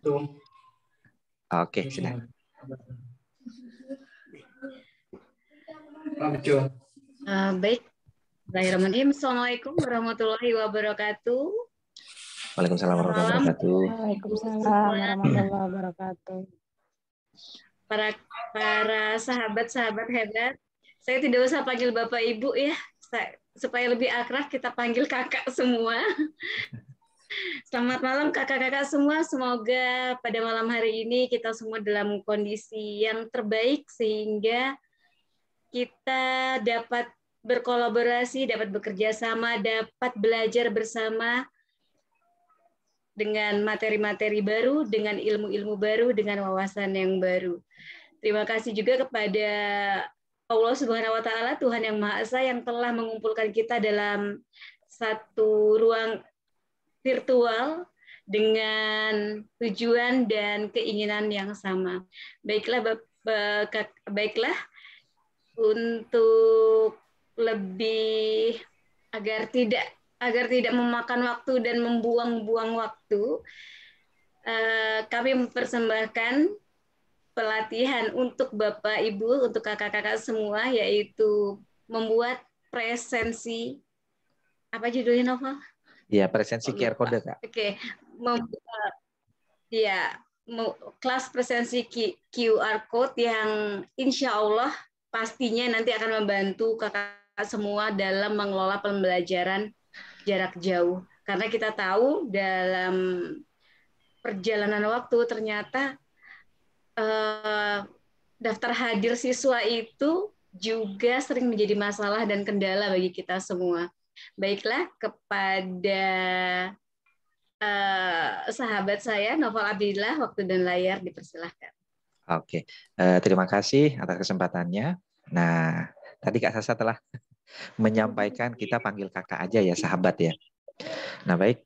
Tuh. Oke, sudah. Baik. Bismillahirrahmanirrahim. Assalamualaikum warahmatullahi wabarakatuh. Waalaikumsalam warahmatullahi wabarakatuh. Waalaikumsalam warahmatullahi wabarakatuh. Para sahabat-sahabat hebat, saya tidak usah panggil Bapak Ibu ya, supaya lebih akrab kita panggil kakak semua. Selamat malam kakak-kakak semua, semoga pada malam hari ini kita semua dalam kondisi yang terbaik sehingga kita dapat berkolaborasi, dapat bekerja sama, dapat belajar bersama dengan materi-materi baru, dengan ilmu-ilmu baru, dengan wawasan yang baru. Terima kasih juga kepada Allah Subhanahu wa taala, Tuhan yang Maha Esa yang telah mengumpulkan kita dalam satu ruang virtual dengan tujuan dan keinginan yang sama. Baiklah untuk lebih agar tidak memakan waktu dan membuang-buang waktu, kami mempersembahkan pelatihan untuk Bapak Ibu, untuk kakak-kakak semua, yaitu membuat presensi, apa judulnya Novel? Ya, presensi QR Code, Kak. Oke, kelas presensi QR Code yang insya Allah pastinya nanti akan membantu kakak semua dalam mengelola pembelajaran jarak jauh. Karena kita tahu dalam perjalanan waktu ternyata daftar hadir siswa itu juga sering menjadi masalah dan kendala bagi kita semua. Baiklah, kepada sahabat saya, Novel Abdillah, waktu dan layar dipersilahkan. Oke, terima kasih atas kesempatannya. Nah, tadi Kak Sasa telah menyampaikan kita panggil kakak aja ya, sahabat ya. Nah baik,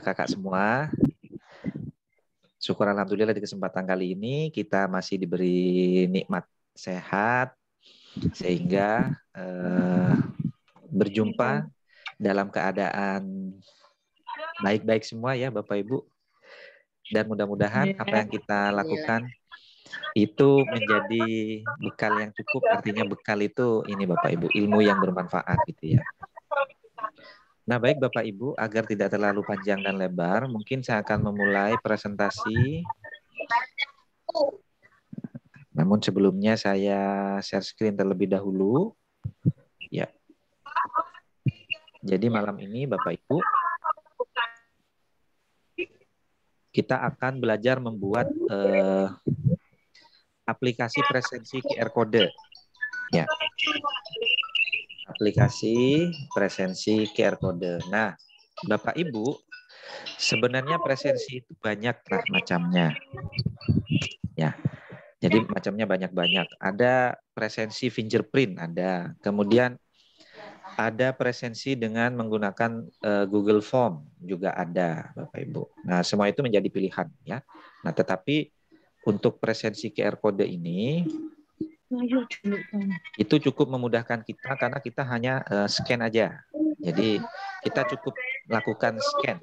kakak semua, syukur alhamdulillah di kesempatan kali ini kita masih diberi nikmat sehat, sehingga berjumpa dalam keadaan baik-baik semua ya Bapak Ibu. Dan mudah-mudahan apa yang kita lakukan itu menjadi bekal yang cukup. Artinya bekal itu ini Bapak Ibu, ilmu yang bermanfaat gitu ya. Nah baik Bapak Ibu, agar tidak terlalu panjang dan lebar, mungkin saya akan memulai presentasi. Namun sebelumnya saya share screen terlebih dahulu. Ya. Jadi malam ini Bapak Ibu, kita akan belajar membuat aplikasi presensi QR Code. Ya. Aplikasi presensi QR Code. Nah, Bapak Ibu, sebenarnya presensi itu banyak lah macamnya. Ya. Jadi macamnya banyak-banyak. Ada presensi fingerprint, ada. Kemudian ada presensi dengan menggunakan Google Form juga ada, Bapak Ibu. Nah, semua itu menjadi pilihan ya. Nah, tetapi untuk presensi QR Code ini itu cukup memudahkan kita karena kita hanya scan aja. Jadi kita cukup lakukan scan.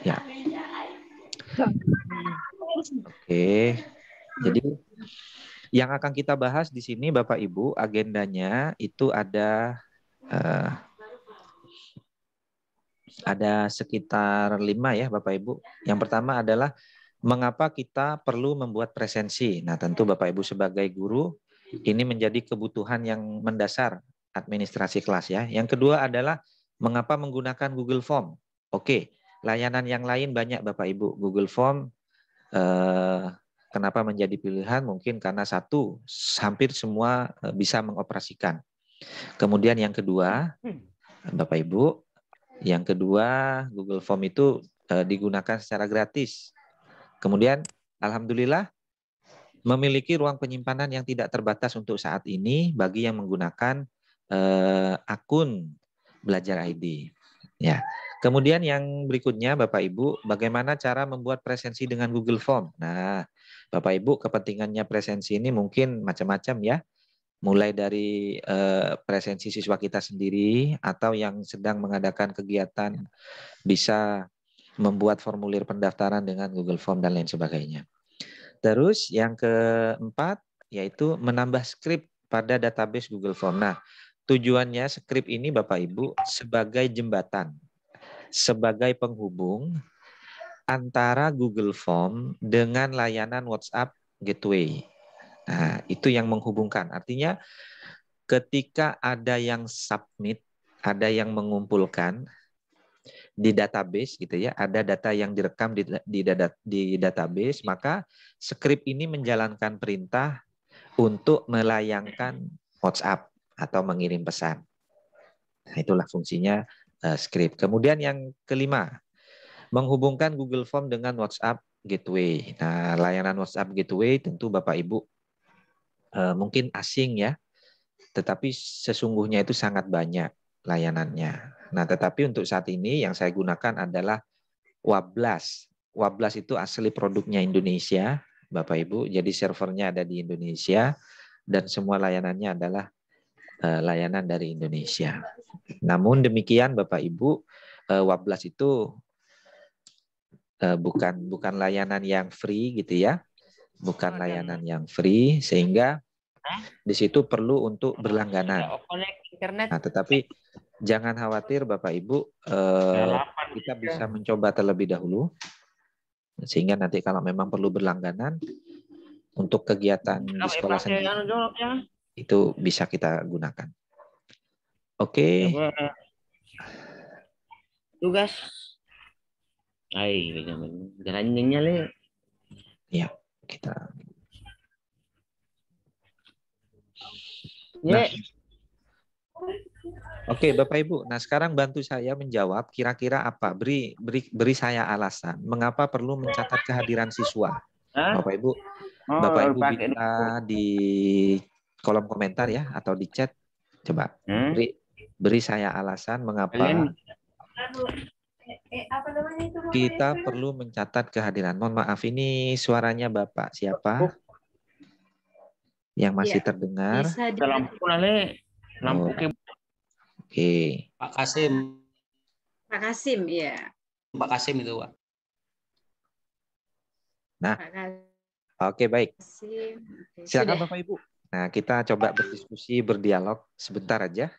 Ya. Oke. Jadi yang akan kita bahas di sini Bapak Ibu, agendanya itu ada sekitar 5 ya Bapak Ibu. Yang pertama adalah mengapa kita perlu membuat presensi. Nah, tentu Bapak Ibu sebagai guru ini menjadi kebutuhan yang mendasar administrasi kelas ya. Yang kedua adalah mengapa menggunakan Google Form. Oke, layanan yang lain banyak Bapak Ibu. Google Form kenapa menjadi pilihan? Mungkin karena satu, hampir semua bisa mengoperasikan. Kemudian yang kedua, Bapak Ibu, yang kedua Google Form itu digunakan secara gratis. Kemudian alhamdulillah memiliki ruang penyimpanan yang tidak terbatas untuk saat ini bagi yang menggunakan akun Belajar ID. Ya. Kemudian yang berikutnya Bapak Ibu, bagaimana cara membuat presensi dengan Google Form? Nah, Bapak Ibu, kepentingannya presensi ini mungkin macam-macam ya. mulai dari presensi siswa kita sendiri atau yang sedang mengadakan kegiatan bisa membuat formulir pendaftaran dengan Google Form dan lain sebagainya. Terus yang keempat yaitu menambah skrip pada database Google Form. Nah, tujuannya skrip ini Bapak Ibu sebagai jembatan, sebagai penghubung antara Google Form dengan layanan WhatsApp Gateway. Nah, itu yang menghubungkan. Artinya ketika ada yang submit, ada yang mengumpulkan di database gitu ya, ada data yang direkam di database, maka skrip ini menjalankan perintah untuk melayangkan WhatsApp atau mengirim pesan. Nah, itulah fungsinya skrip. Kemudian yang kelima, menghubungkan Google Form dengan WhatsApp Gateway. Nah, layanan WhatsApp Gateway tentu Bapak Ibu mungkin asing ya, tetapi sesungguhnya itu sangat banyak layanannya. Nah, tetapi untuk saat ini yang saya gunakan adalah Wablas. Wablas itu asli produknya Indonesia, Bapak Ibu. Jadi servernya ada di Indonesia dan semua layanannya adalah layanan dari Indonesia. Namun demikian Bapak Ibu, Wablas itu bukan layanan yang free gitu ya. Bukan layanan yang free sehingga di situ perlu untuk berlangganan. Nah, tetapi jangan khawatir Bapak Ibu, kita bisa mencoba terlebih dahulu sehingga nanti kalau memang perlu berlangganan untuk kegiatan di sekolah sendiri itu bisa kita gunakan. Oke. Tugas. Ay, jalannya le. Ya, kita. Nah. Oke, Bapak Ibu. Nah, sekarang bantu saya menjawab kira-kira apa? Beri saya alasan mengapa perlu mencatat kehadiran siswa. Bapak Ibu, Bapak Ibu bisa di kolom komentar ya atau di chat. Coba beri saya alasan mengapa kita perlu mencatat kehadiran. Mohon maaf, ini suaranya Bapak siapa? Yang masih terdengar? Lampu nale. Lampu ke. Oke. Pak Kasim. Pak Kasim, ya. Pak Kasim itu, Pak. Nah, oke baik. Silakan Sudah. Bapak Ibu. Nah, kita coba berdiskusi, berdialog sebentar aja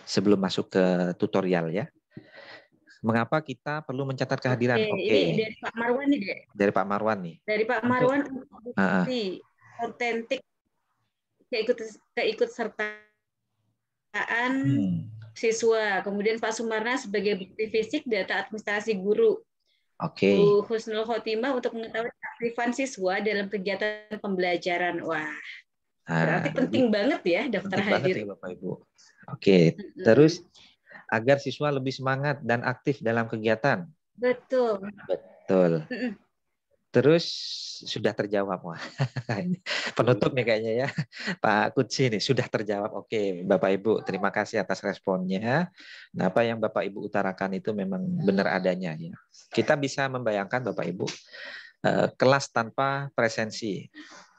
sebelum masuk ke tutorial ya. Mengapa kita perlu mencatat kehadiran? Oke. Ini dari Pak Marwan nih, Dek. Dari Pak Marwan nih. Dari Pak Marwan, otentik keikutsertaan siswa. Kemudian Pak Sumarna sebagai bukti fisik data administrasi guru. Oke. Bu Husnul Khotimah untuk mengetahui keaktifan siswa dalam kegiatan pembelajaran. Wah, berarti penting banget ya daftar hadir. Banget ya Bapak Ibu. Oke. Terus agar siswa lebih semangat dan aktif dalam kegiatan. Betul. Betul. Terus sudah terjawab. Wah. Penutup nih kayaknya ya. Pak Kutsi nih sudah terjawab. Oke, Bapak Ibu, terima kasih atas responnya. Nah, apa yang Bapak Ibu utarakan itu memang benar adanya ya. Kita bisa membayangkan Bapak Ibu kelas tanpa presensi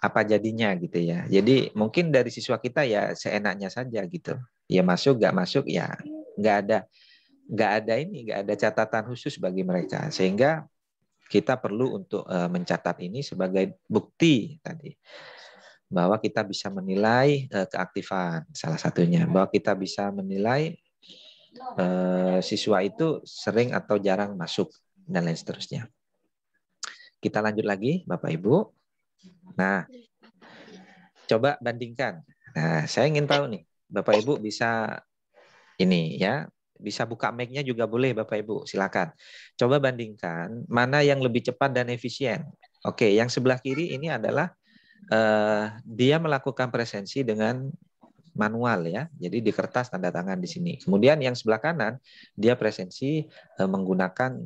apa jadinya gitu ya. Jadi mungkin dari siswa kita ya seenaknya saja gitu. Ya masuk, nggak masuk ya nggak ada catatan khusus bagi mereka, sehingga kita perlu untuk mencatat ini sebagai bukti tadi bahwa kita bisa menilai keaktifan salah satunya, bahwa kita bisa menilai siswa itu sering atau jarang masuk dan lain seterusnya. Kita lanjut lagi Bapak Ibu. Nah, coba bandingkan. Nah, saya ingin tahu nih Bapak Ibu bisa ini ya, bisa buka mic-nya juga boleh Bapak Ibu, silakan. Coba bandingkan mana yang lebih cepat dan efisien. Oke, yang sebelah kiri ini adalah dia melakukan presensi dengan manual ya. Jadi di kertas tanda tangan di sini. Kemudian yang sebelah kanan dia presensi menggunakan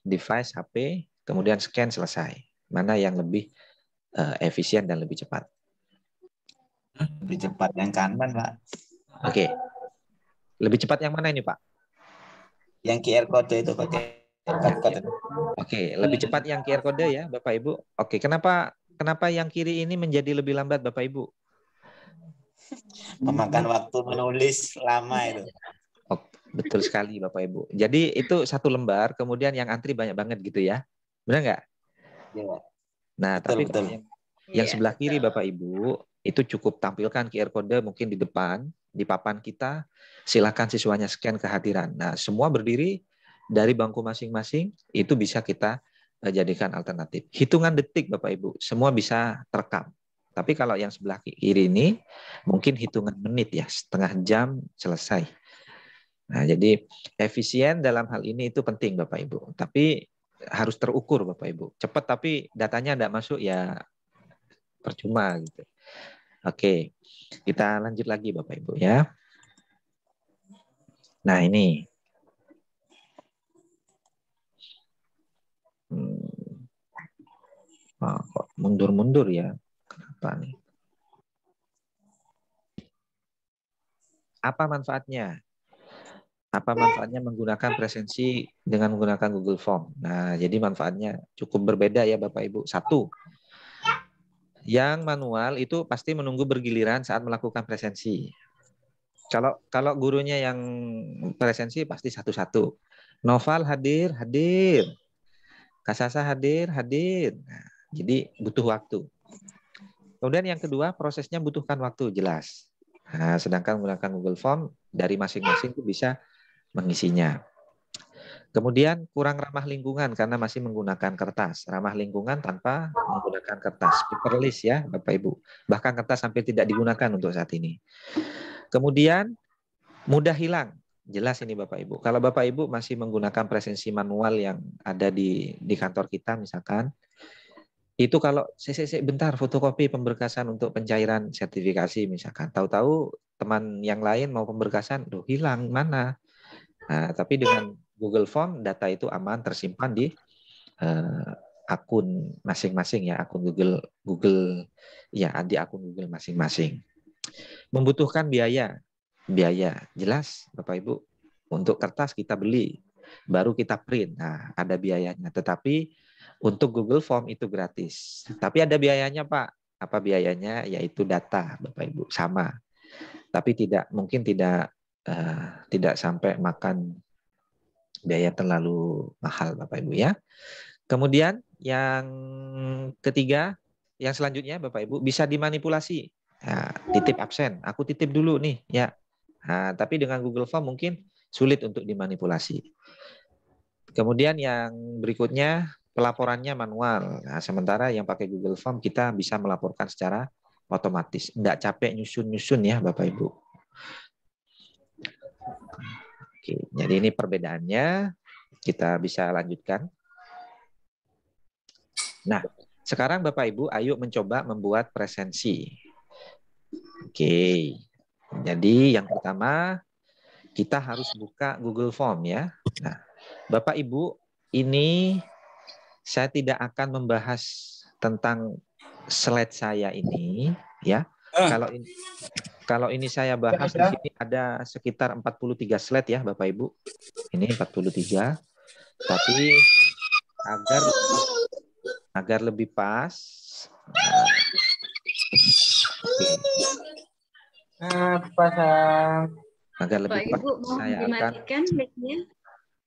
device HP, kemudian scan selesai. Mana yang lebih efisien dan lebih cepat? Lebih cepat yang kanan, Pak. Oke. Lebih cepat yang mana ini, Pak? Yang QR code itu pakai code. Oke, lebih cepat yang QR code ya, Bapak Ibu. Oke, kenapa yang kiri ini menjadi lebih lambat, Bapak Ibu? Memakan waktu menulis lama itu. Oh, betul sekali Bapak Ibu. Jadi itu 1 lembar, kemudian yang antri banyak banget gitu ya. Benar nggak? Ya. Nah, Betul, tapi betul. kalau yang sebelah kiri Bapak Ibu, itu cukup tampilkan QR code mungkin di depan, di papan kita, silakan siswanya scan kehadiran. Nah, semua berdiri dari bangku masing-masing, itu bisa kita jadikan alternatif. Hitungan detik Bapak Ibu, semua bisa terekam. Tapi kalau yang sebelah kiri ini, mungkin hitungan menit ya, setengah jam selesai. Nah, jadi efisien dalam hal ini itu penting Bapak Ibu. Tapi harus terukur Bapak Ibu. Cepat tapi datanya tidak masuk ya percuma gitu. Oke, kita lanjut lagi Bapak Ibu ya. Nah ini. Oh, kok mundur-mundur ya? Kenapa nih? Apa manfaatnya? Apa manfaatnya menggunakan presensi dengan menggunakan Google Form? Nah, jadi manfaatnya cukup berbeda ya Bapak Ibu. 1, yang manual itu pasti menunggu bergiliran saat melakukan presensi. Kalau gurunya yang presensi pasti satu-satu. Noval hadir. Kasasa hadir. Nah, jadi butuh waktu. Kemudian yang kedua, prosesnya butuhkan waktu, jelas. Nah, sedangkan menggunakan Google Form, dari masing-masing itu bisa mengisinya. Kemudian kurang ramah lingkungan karena masih menggunakan kertas. Ramah lingkungan tanpa menggunakan kertas. Paperless ya Bapak Ibu. Bahkan kertas sampai tidak digunakan untuk saat ini. Kemudian mudah hilang. Jelas ini Bapak Ibu. Kalau Bapak Ibu masih menggunakan presensi manual yang ada di kantor kita misalkan, itu kalau bentar fotokopi pemberkasan untuk pencairan sertifikasi misalkan. Tahu-tahu teman yang lain mau pemberkasan, hilang mana? Nah, tapi dengan Google Form data itu aman tersimpan di akun masing-masing ya, akun Google ya, di akun Google masing-masing. Membutuhkan biaya jelas Bapak Ibu. Untuk kertas kita beli, baru kita print. Nah, ada biayanya. Tetapi untuk Google Form itu gratis. Tapi ada biayanya Pak. Apa biayanya? Yaitu data Bapak Ibu, sama. Tapi mungkin tidak sampai makan biaya terlalu mahal Bapak Ibu ya. Kemudian yang ketiga, yang selanjutnya Bapak Ibu bisa dimanipulasi. Nah, titip absen, aku titip dulu nih ya. Nah, tapi dengan Google Form mungkin sulit untuk dimanipulasi. Kemudian yang berikutnya pelaporannya manual. Nah, sementara yang pakai Google Form kita bisa melaporkan secara otomatis. Nggak capek nyusun-nyusun ya Bapak Ibu. Oke, jadi ini perbedaannya. Kita bisa lanjutkan. Nah, sekarang Bapak Ibu, ayo mencoba membuat presensi. Oke, jadi yang pertama kita harus buka Google Form ya. Nah, Bapak Ibu, ini saya tidak akan membahas tentang slide saya ini ya. Kalau ini saya bahas di sini ada sekitar 43 slide ya Bapak Ibu. Ini 43. Tapi agar lebih pas. Agar lebih pas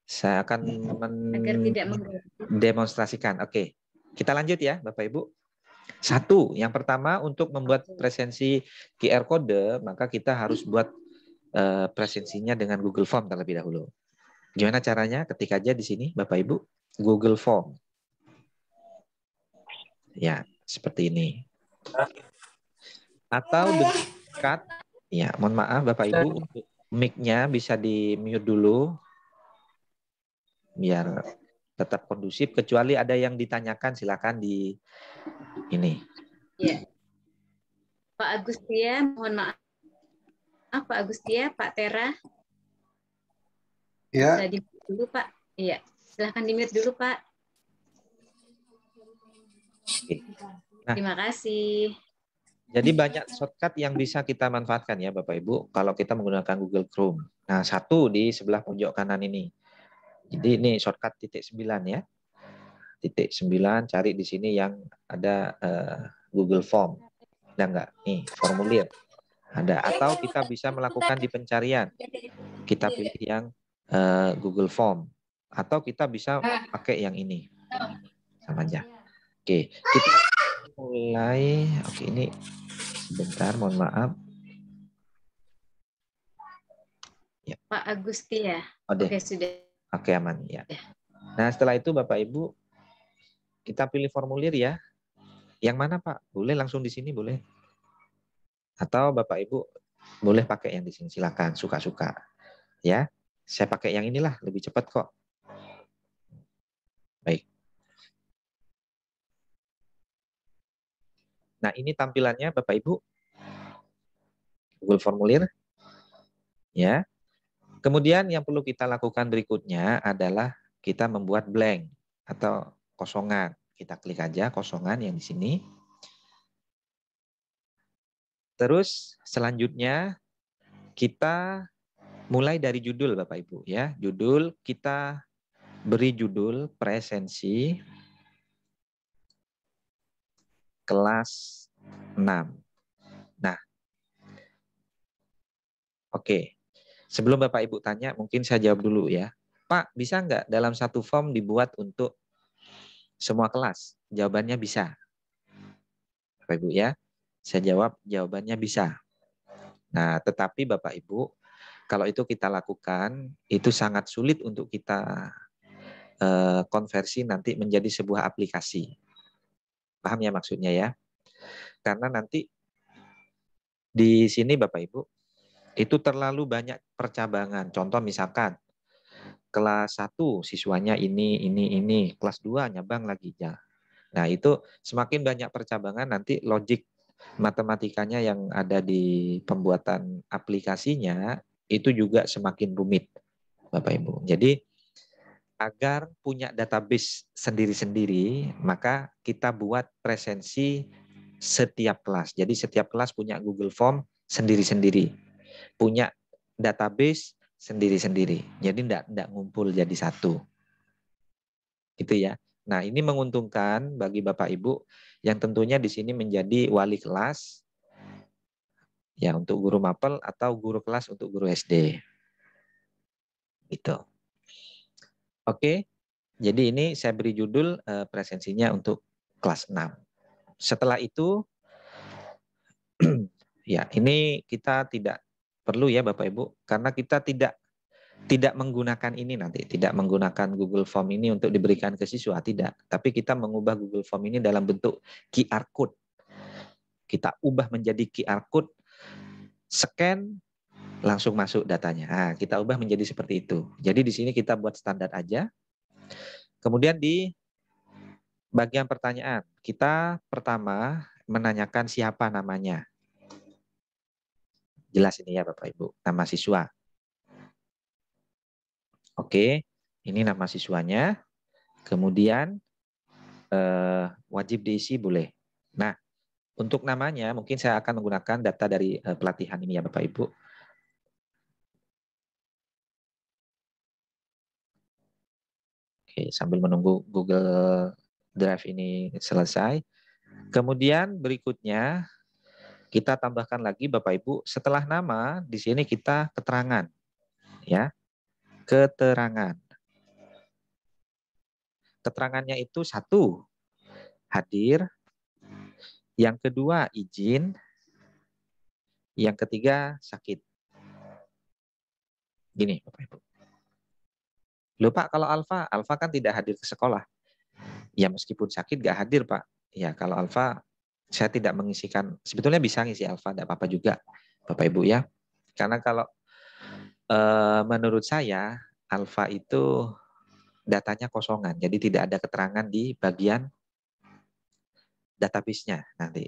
saya akan mendemonstrasikan. Oke. Kita lanjut ya Bapak Ibu. 1, yang pertama untuk membuat presensi QR code, maka kita harus buat presensinya dengan Google Form terlebih dahulu. Gimana caranya? Ketik aja di sini Bapak Ibu, Google Form. Ya, seperti ini. Atau dekat, ya mohon maaf Bapak Ibu, untuk mic-nya bisa di-mute dulu, biar tetap kondusif, kecuali ada yang ditanyakan silakan di ini. Ya. Pak Agustia, mohon maaf. Pak Agustia, Pak Tera. Ya. Bisa di-mute dulu Pak. Iya, silahkan di-mute dulu Pak. Nah, terima kasih. Jadi banyak shortcut yang bisa kita manfaatkan ya Bapak Ibu kalau kita menggunakan Google Chrome. Nah, 1 di sebelah pojok kanan ini. Jadi ini shortcut ×9 ya. ×9 cari di sini yang ada Google Form. Ada enggak? Nih, formulir. Ada. Atau kita bisa melakukan di pencarian. Kita pilih yang Google Form. Atau kita bisa pakai yang ini. Sama aja. Oke, kita mulai. Oke, ini sebentar, mohon maaf. Ya. Pak Agusti ya. Oke, sudah. Oke, aman ya. Nah, setelah itu Bapak Ibu kita pilih formulir ya. Yang mana Pak? Boleh langsung di sini boleh. Atau Bapak Ibu boleh pakai yang di sini, silakan, suka-suka. Ya. Saya pakai yang inilah, lebih cepat kok. Baik. Nah, ini tampilannya Bapak Ibu. Google formulir. Ya. Kemudian yang perlu kita lakukan berikutnya adalah kita membuat blank atau kosongan. Kita klik aja kosongan yang di sini. Terus selanjutnya kita mulai dari judul Bapak Ibu ya. Judul kita beri judul presensi kelas 6. Nah. Oke. Sebelum Bapak Ibu tanya, mungkin saya jawab dulu ya. Pak, bisa nggak dalam satu form dibuat untuk semua kelas? Jawabannya bisa. Bapak Ibu ya. Saya jawab jawabannya bisa. Nah, tetapi Bapak Ibu, kalau itu kita lakukan, itu sangat sulit untuk kita konversi nanti menjadi sebuah aplikasi. Paham ya maksudnya ya? Karena nanti di sini Bapak Ibu, itu terlalu banyak percabangan. Contoh misalkan, kelas 1 siswanya ini. Kelas 2 nyabang lagi ya. Nah itu semakin banyak percabangan nanti logik matematikanya yang ada di pembuatan aplikasinya itu juga semakin rumit Bapak Ibu. Jadi agar punya database sendiri-sendiri maka kita buat presensi setiap kelas. Jadi setiap kelas punya Google Form sendiri-sendiri. Punya database sendiri-sendiri. Jadi tidak ngumpul jadi satu. Gitu ya. Nah, ini menguntungkan bagi Bapak Ibu yang tentunya di sini menjadi wali kelas ya untuk guru mapel atau guru kelas untuk guru SD. Gitu. Oke. Jadi ini saya beri judul presensinya untuk kelas 6. Setelah itu ya, ini kita tidak perlu ya Bapak Ibu karena kita tidak menggunakan ini nanti, tidak menggunakan Google Form ini untuk diberikan ke siswa, tidak. Tapi kita mengubah Google Form ini dalam bentuk QR Code. Kita ubah menjadi QR Code, scan, langsung masuk datanya. Nah, kita ubah menjadi seperti itu. Jadi di sini kita buat standar aja. Kemudian di bagian pertanyaan, kita pertama menanyakan siapa namanya. Jelas ini ya Bapak Ibu, nama siswa. Oke, ini nama siswanya. Kemudian wajib diisi boleh. Nah, untuk namanya mungkin saya akan menggunakan data dari pelatihan ini ya Bapak Ibu. Oke, sambil menunggu Google Drive ini selesai. Kemudian berikutnya kita tambahkan lagi Bapak Ibu, setelah nama di sini kita keterangan. Ya. Keterangan. Keterangannya itu 1, hadir. Yang kedua, izin. Yang ketiga, sakit. Gini, Bapak Ibu. Loh Pak, kalau Alfa kan tidak hadir ke sekolah. Ya meskipun sakit gak hadir Pak. Ya kalau Alfa, saya tidak mengisikan. Sebetulnya bisa ngisi Alfa, tidak apa-apa juga Bapak Ibu ya. Karena kalau menurut saya, Alfa itu datanya kosongan. Jadi tidak ada keterangan di bagian database-nya nanti.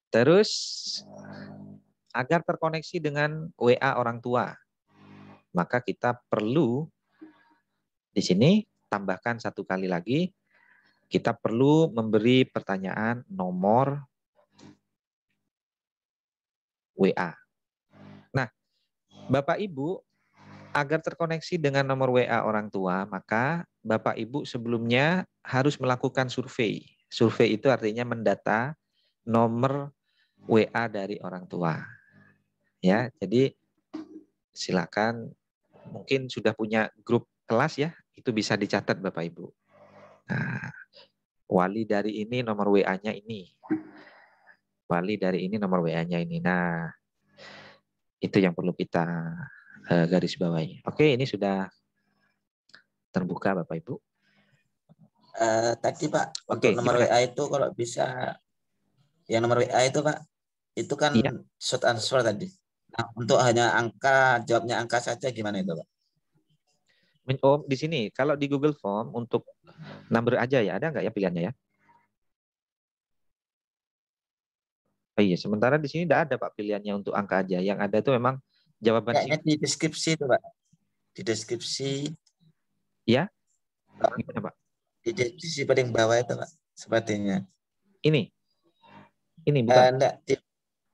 Terus agar terkoneksi dengan WA orang tua, maka kita perlu di sini tambahkan satu kali lagi, kita perlu memberi pertanyaan nomor WA. Nah, Bapak Ibu, agar terkoneksi dengan nomor WA orang tua, maka Bapak Ibu sebelumnya harus melakukan survei. Survei itu artinya mendata nomor WA dari orang tua. Ya, jadi silakan, mungkin sudah punya grup kelas ya, itu bisa dicatat Bapak Ibu. Nah, wali dari ini nomor WA-nya ini. Wali dari ini nomor WA-nya ini. Nah, itu yang perlu kita garis bawahi. Oke, ini sudah terbuka Bapak Ibu. Tadi Pak, untuk Oke, nomor gimana? WA itu kalau bisa, yang nomor WA itu Pak, itu kan Iya. short answer tadi. Nah, untuk hanya angka, jawabnya angka saja gimana itu Pak? Oh, di sini kalau di Google Form untuk number aja ya, ada nggak ya pilihannya ya? Oh iya, sementara di sini tidak ada Pak pilihannya untuk angka aja. Yang ada itu memang jawaban Kayaknya singkat. di deskripsi itu Pak. Di deskripsi, Ya, gimana Pak? di deskripsi paling bawah itu Pak, sepertinya. Ini bukan. Enggak,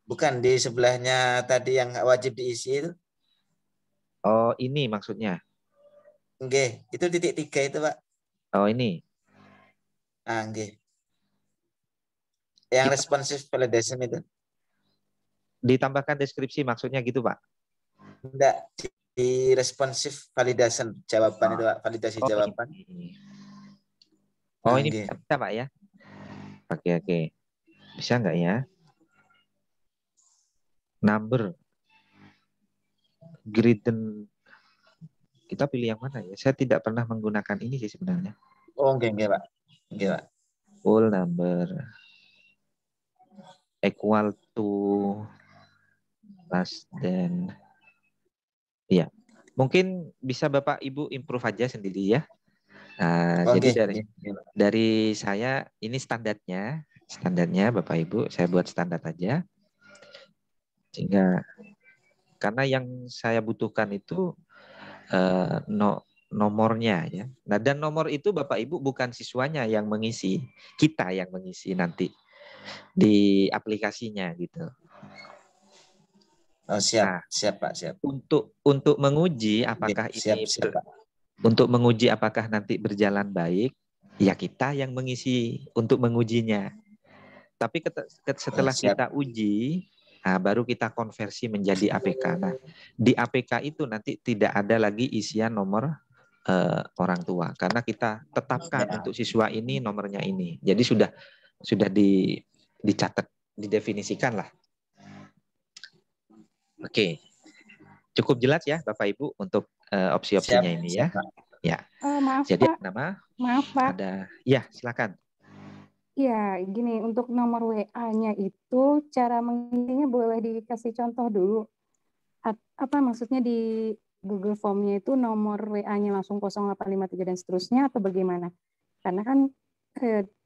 bukan di sebelahnya tadi yang wajib diisi itu. Oh, ini maksudnya. Nggih, itu titik 3 itu Pak. Oh, ini. Ah, nggih. Yang Kita responsive validation itu. ditambahkan deskripsi maksudnya gitu Pak. Enggak, di responsive validation jawaban itu Pak, validasi Oh, jawaban. ini. Oh, Ah, ini nggih. bisa Pak ya? Oke. Bisa nggak ya? Number. Griden. Kita pilih yang mana ya? Saya tidak pernah menggunakan ini sih sebenarnya. Oh, nggih Pak. Nggih Pak. Whole number equal to less than. Iya. Mungkin bisa Bapak Ibu improve aja sendiri ya. Nah, Oh, jadi nggih, nggih, Pak. dari saya ini standarnya Bapak Ibu saya buat standar aja. Sehingga karena yang saya butuhkan itu nomornya ya. Nah, dan nomor itu Bapak Ibu bukan siswanya yang mengisi, kita yang mengisi nanti di aplikasinya gitu. Oh, siap, Nah, siap Pak, siap. untuk menguji apakah Siap, siap Pak. untuk menguji apakah nanti berjalan baik, ya kita yang mengisi untuk mengujinya. Tapi setelah Siap. kita uji, nah, baru kita konversi menjadi APK. Nah, di APK itu nanti tidak ada lagi isian nomor orang tua, karena kita tetapkan Ya. untuk siswa ini nomornya ini. Jadi sudah dicatat, didefinisikan lah. Oke, cukup jelas ya Bapak Ibu untuk opsi-opsinya ini ya. Siap, Ya. Maaf Jadi Pak, nama maaf Pak. ada, ya silakan. Ya, gini, untuk nomor WA-nya itu cara mengisinya boleh dikasih contoh dulu. Apa maksudnya di Google Form-nya itu nomor WA-nya langsung 0853 dan seterusnya atau bagaimana? Karena kan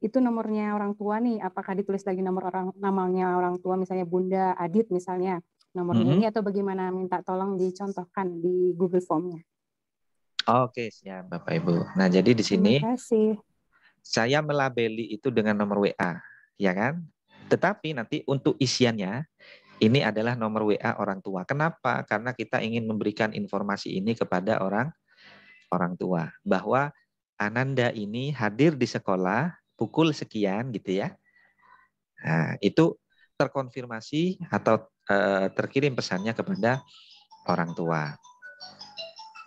itu nomornya orang tua nih, apakah ditulis lagi namanya orang tua misalnya Bunda Adit misalnya nomornya ini atau bagaimana, minta tolong dicontohkan di Google Form-nya. Oke, siap Bapak Ibu. Nah, jadi di sini Terima kasih. saya melabeli itu dengan nomor WA, ya kan? Tetapi nanti untuk isiannya ini adalah nomor WA orang tua. Kenapa? Karena kita ingin memberikan informasi ini kepada orang tua bahwa Ananda ini hadir di sekolah pukul sekian gitu ya. Nah, itu terkonfirmasi atau terkirim pesannya kepada orang tua.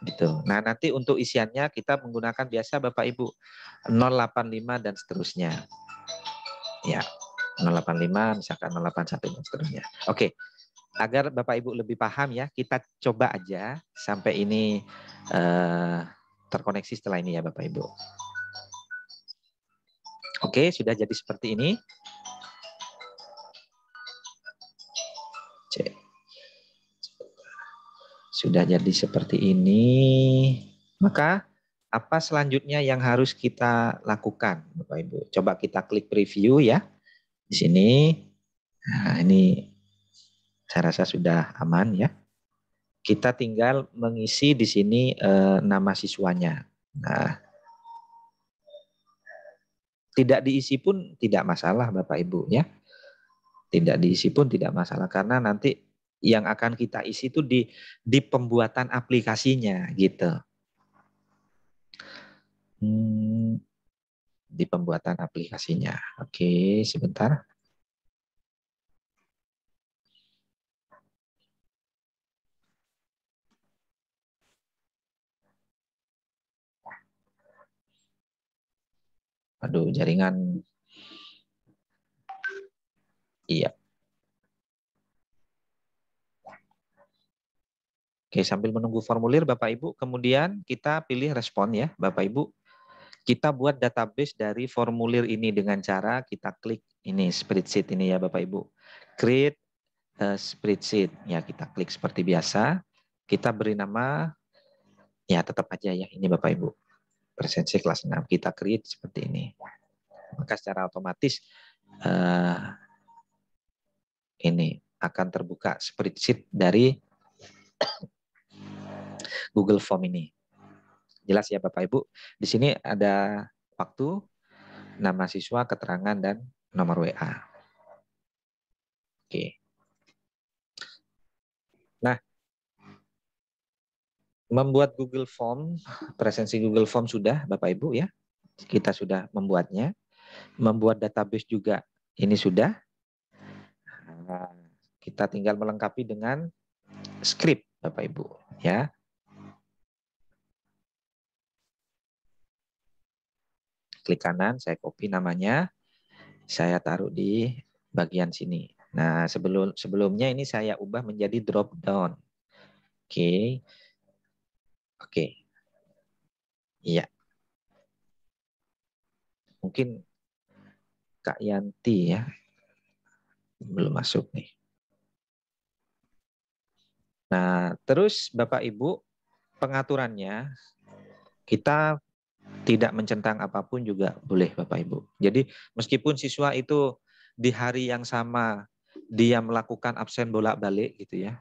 Gitu. Nah, nanti untuk isiannya kita menggunakan biasa Bapak Ibu 085 dan seterusnya. Ya, 085 misalkan 081 dan seterusnya. Oke. Agar Bapak Ibu lebih paham ya, kita coba aja sampai ini terkoneksi setelah ini ya Bapak Ibu. Oke, sudah jadi seperti ini. Cek. Sudah jadi seperti ini. Maka apa selanjutnya yang harus kita lakukan Bapak Ibu? Coba kita klik preview ya. Di sini. Nah, ini saya rasa sudah aman ya. Kita tinggal mengisi di sini nama siswanya. Nah, tidak diisi pun tidak masalah Bapak Ibu ya. Tidak diisi pun tidak masalah karena nanti yang akan kita isi itu di pembuatan aplikasinya gitu. Di pembuatan aplikasinya. Oke, sebentar. Aduh, jaringan. Iya. Oke, sambil menunggu formulir Bapak Ibu, kemudian kita pilih respon ya Bapak Ibu. Kita buat database dari formulir ini dengan cara kita klik ini spreadsheet ini ya Bapak Ibu. Create a spreadsheet. Ya, kita klik seperti biasa. Kita beri nama, ya tetap aja ya ini Bapak Ibu. Presensi kelas 6. Kita create seperti ini. Maka secara otomatis ini akan terbuka spreadsheet dari Google Form ini. Jelas ya Bapak Ibu. Di sini ada waktu, nama siswa, keterangan, dan nomor WA. Oke. Nah, membuat Google Form, presensi Google Form sudah Bapak Ibu ya. Kita sudah membuatnya. Membuat database juga ini sudah. Nah, kita tinggal melengkapi dengan script Bapak Ibu ya. Klik kanan, saya copy namanya, saya taruh di bagian sini. Nah, sebelumnya ini saya ubah menjadi drop down. Oke. Oke. Iya. Mungkin Kak Yanti ya. Belum masuk nih. Nah, terus Bapak Ibu, pengaturannya kita tidak mencentang apapun juga boleh Bapak Ibu. Jadi meskipun siswa itu di hari yang sama dia melakukan absen bolak-balik gitu ya.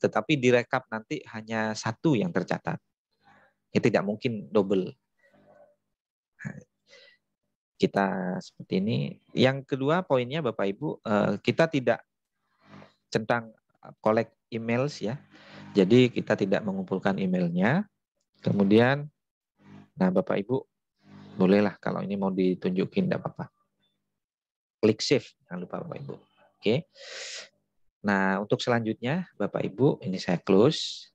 Tetapi direkap nanti hanya satu yang tercatat. Ya tidak mungkin double. Kita seperti ini. Yang kedua poinnya Bapak Ibu, kita tidak centang collect emails ya. Jadi kita tidak mengumpulkan emailnya. Kemudian, nah Bapak Ibu, bolehlah kalau ini mau ditunjukin tidak apa-apa. Klik save, jangan lupa Bapak Ibu. Oke. Nah untuk selanjutnya Bapak Ibu, ini saya close.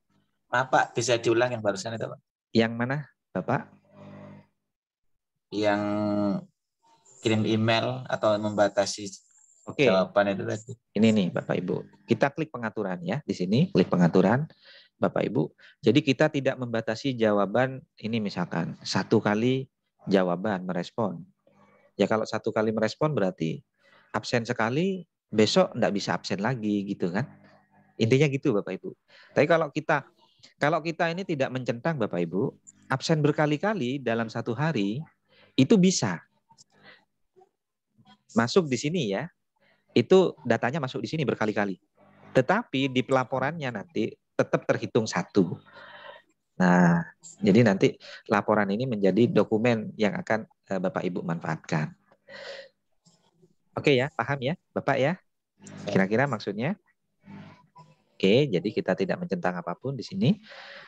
Maaf Pak, bisa diulang yang barusan itu Pak? Yang mana Bapak? Yang kirim email atau membatasi jawaban itu tadi. Ini nih Bapak Ibu. Kita klik pengaturan ya di sini, klik pengaturan Bapak Ibu. Jadi kita tidak membatasi jawaban ini misalkan 1 kali jawaban merespon. Ya kalau 1 kali merespon berarti absen sekali, besok enggak bisa absen lagi gitu kan. Intinya gitu Bapak Ibu. Tapi kalau kita ini tidak mencentang Bapak Ibu, absen berkali-kali dalam 1 hari itu bisa. Masuk di sini ya. Itu datanya masuk di sini berkali-kali. Tetapi di pelaporannya nanti tetap terhitung 1. Nah, jadi nanti laporan ini menjadi dokumen yang akan Bapak Ibu manfaatkan. Oke ya, paham ya Bapak ya? Kira-kira maksudnya? Oke, jadi kita tidak mencentang apapun di sini.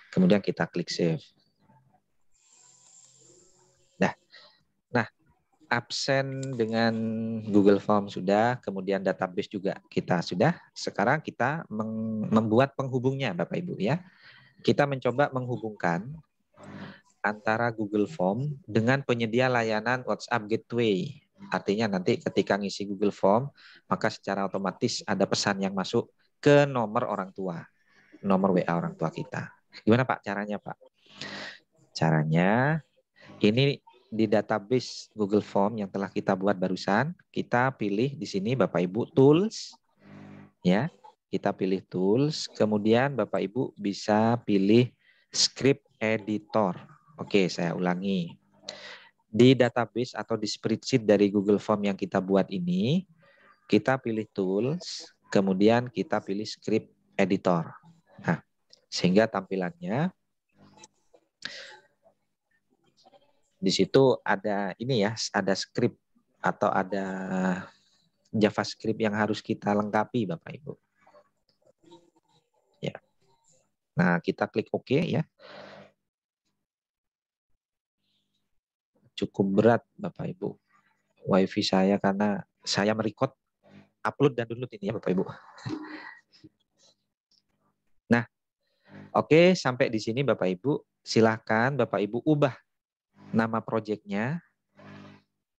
Kemudian kita klik save. Nah, absen dengan Google Form sudah, kemudian database juga kita sudah. Sekarang kita membuat penghubungnya Bapak Ibu ya. Kita mencoba menghubungkan antara Google Form dengan penyedia layanan WhatsApp Gateway. Artinya nanti ketika ngisi Google Form, maka secara otomatis ada pesan yang masuk ke nomor orang tua, nomor WA orang tua kita. Gimana Pak caranya Pak? Caranya ini di database Google Form yang telah kita buat barusan, kita pilih di sini Bapak Ibu tools, ya, kita pilih tools, kemudian Bapak Ibu bisa pilih script editor. Oke, saya ulangi. Di database atau di spreadsheet dari Google Form yang kita buat ini, kita pilih tools, kemudian kita pilih script editor. Nah, sehingga tampilannya di situ ada ini ya, ada script atau ada JavaScript yang harus kita lengkapi Bapak Ibu. Ya. Nah, kita klik OK ya. Cukup berat Bapak Ibu. WiFi saya karena saya merecord, upload dan download ini ya Bapak Ibu. Nah, oke, sampai di sini Bapak Ibu. Silahkan Bapak Ibu ubah nama proyeknya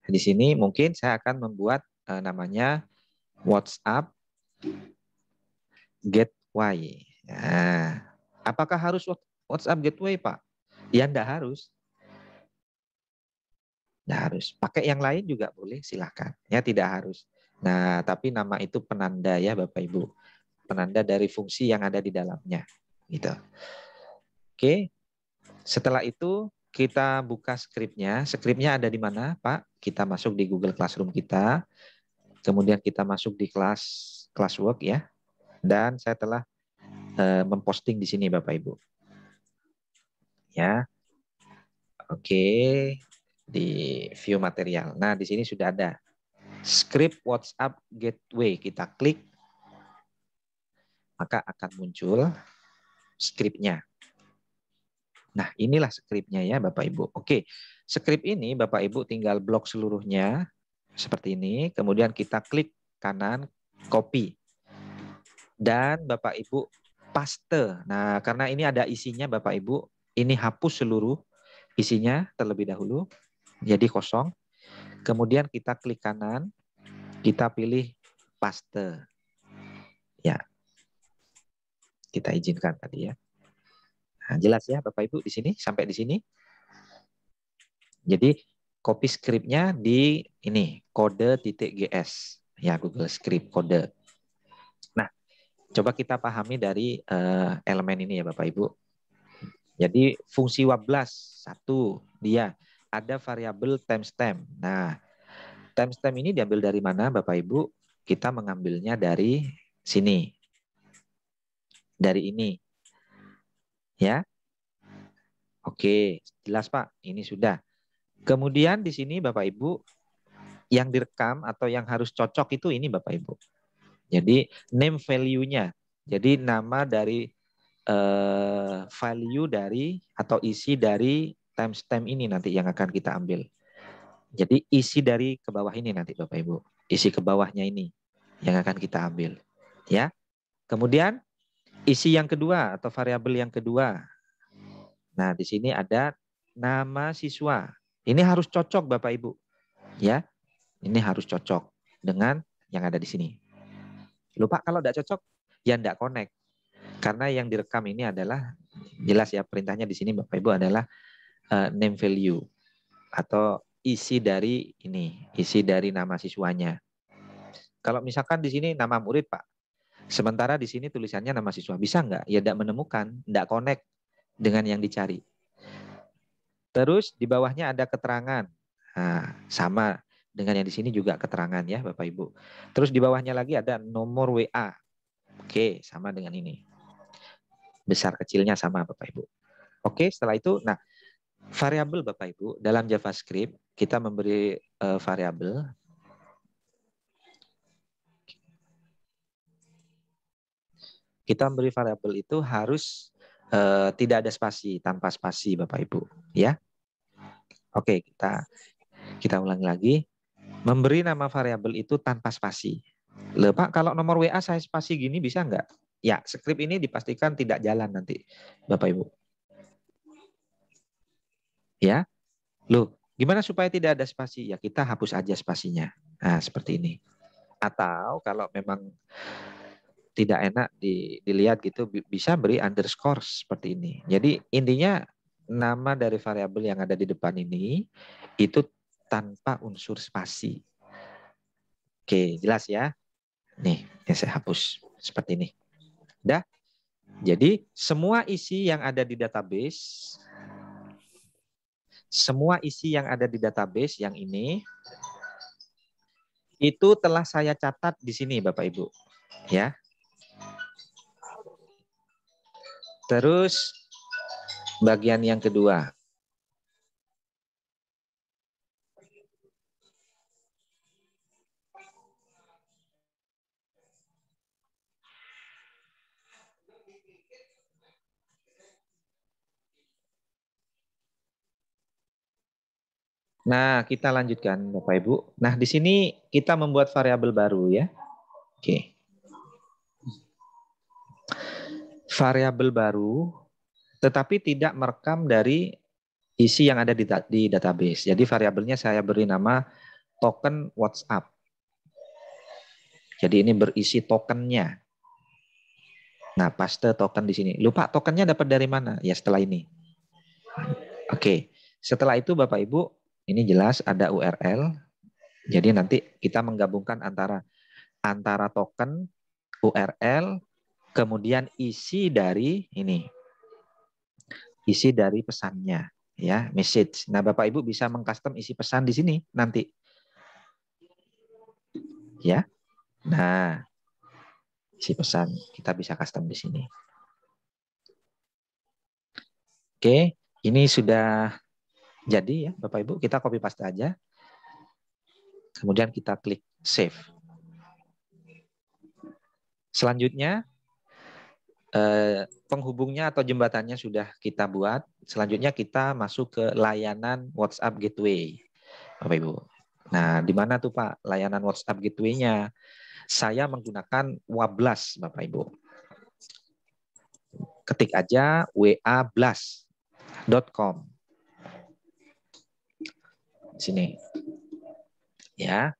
Di sini mungkin saya akan membuat namanya WhatsApp Gateway. Nah, apakah harus WhatsApp Gateway, Pak? Ya, enggak harus. Enggak harus. Pakai yang lain juga boleh, silakan. Ya, tidak harus. Nah, tapi nama itu penanda ya, Bapak Ibu. Penanda dari fungsi yang ada di dalamnya. Gitu. Oke. Setelah itu kita buka skripnya. Skripnya ada di mana, Pak? Kita masuk di Google Classroom kita. Kemudian kita masuk di classwork ya. Dan saya telah memposting di sini Bapak Ibu. Ya. Oke, di view material. Nah, di sini sudah ada script WhatsApp Gateway. Kita klik, maka akan muncul skripnya. Nah, inilah skripnya ya Bapak Ibu. Oke, skrip ini Bapak Ibu tinggal blok seluruhnya seperti ini. Kemudian kita klik kanan, copy. Dan Bapak Ibu paste. Nah, karena ini ada isinya Bapak Ibu, ini hapus seluruh isinya terlebih dahulu. Jadi kosong. Kemudian kita klik kanan, kita pilih paste. Ya. Kita izinkan tadi ya. Nah, jelas ya Bapak Ibu di sini sampai di sini. Jadi copy skripnya di ini kode.gs ya, Google Script kode. Nah, coba kita pahami dari elemen ini ya Bapak Ibu. Jadi fungsi wablas satu, dia ada variabel timestamp. Nah, timestamp ini diambil dari mana Bapak Ibu? Kita mengambilnya dari sini. Dari ini. Ya. Oke, jelas Pak. Ini sudah. Kemudian di sini Bapak Ibu yang direkam atau yang harus cocok itu ini Bapak Ibu. Jadi name value-nya. Jadi nama dari value dari atau isi dari timestamp ini nanti yang akan kita ambil. Jadi isi dari ke bawah ini nanti Bapak Ibu. Isi ke bawahnya ini yang akan kita ambil. Ya. Kemudian isi yang kedua atau variabel yang kedua. Nah, di sini ada nama siswa. Ini harus cocok Bapak Ibu. Ya. Ini harus cocok dengan yang ada di sini. Lupa kalau tidak cocok ya tidak connect. Karena yang direkam ini adalah jelas ya perintahnya di sini Bapak Ibu adalah name value atau isi dari ini, isi dari nama siswanya. Kalau misalkan di sini nama murid Pak, sementara di sini tulisannya nama siswa, bisa nggak? Ya tidak menemukan, tidak connect dengan yang dicari. Terus di bawahnya ada keterangan, nah, sama dengan yang di sini juga keterangan ya Bapak Ibu. Terus di bawahnya lagi ada nomor WA, oke sama dengan ini. Besar kecilnya sama Bapak Ibu. Oke, setelah itu, nah variabel Bapak Ibu dalam JavaScript kita memberi variabel. Kita memberi variabel itu harus tidak ada spasi, tanpa spasi Bapak Ibu, ya. Oke, kita ulangi lagi. Memberi nama variabel itu tanpa spasi. Loh Pak, kalau nomor WA saya spasi gini bisa nggak? Ya, skrip ini dipastikan tidak jalan nanti, Bapak Ibu. Ya, loh, gimana supaya tidak ada spasi? Ya, kita hapus aja spasinya. Nah, seperti ini. Atau kalau memang tidak enak dilihat gitu, bisa beri underscore seperti ini. Jadi intinya nama dari variabel yang ada di depan ini itu tanpa unsur spasi. Oke, jelas ya? Nih, yang saya hapus seperti ini. Dah. Jadi semua isi yang ada di database, yang ini itu telah saya catat di sini Bapak Ibu, ya. Terus bagian yang kedua. Nah, kita lanjutkan Bapak Ibu. Nah, di sini kita membuat variabel baru ya. Oke. Variabel baru tetapi tidak merekam dari isi yang ada di database. Jadi variabelnya saya beri nama token WhatsApp. Jadi ini berisi tokennya. Nah, paste token di sini. Lupa tokennya dapat dari mana? Ya setelah ini. Oke. Setelah itu Bapak Ibu, ini jelas ada URL. Jadi nanti kita menggabungkan antara token, URL, kemudian isi dari ini. Isi dari pesannya, ya, message. Nah, Bapak Ibu bisa mengcustom isi pesan di sini nanti. Ya. Nah, isi pesan kita bisa custom di sini. Oke, ini sudah jadi ya Bapak Ibu, kita copy paste aja. Kemudian kita klik save. Selanjutnya penghubungnya atau jembatannya sudah kita buat. Selanjutnya kita masuk ke layanan WhatsApp Gateway, Bapak Ibu. Nah, di mana tuh Pak layanan WhatsApp Gateway-nya? Saya menggunakan Wablas, Bapak Ibu. Ketik aja wablas.com. Sini. Ya.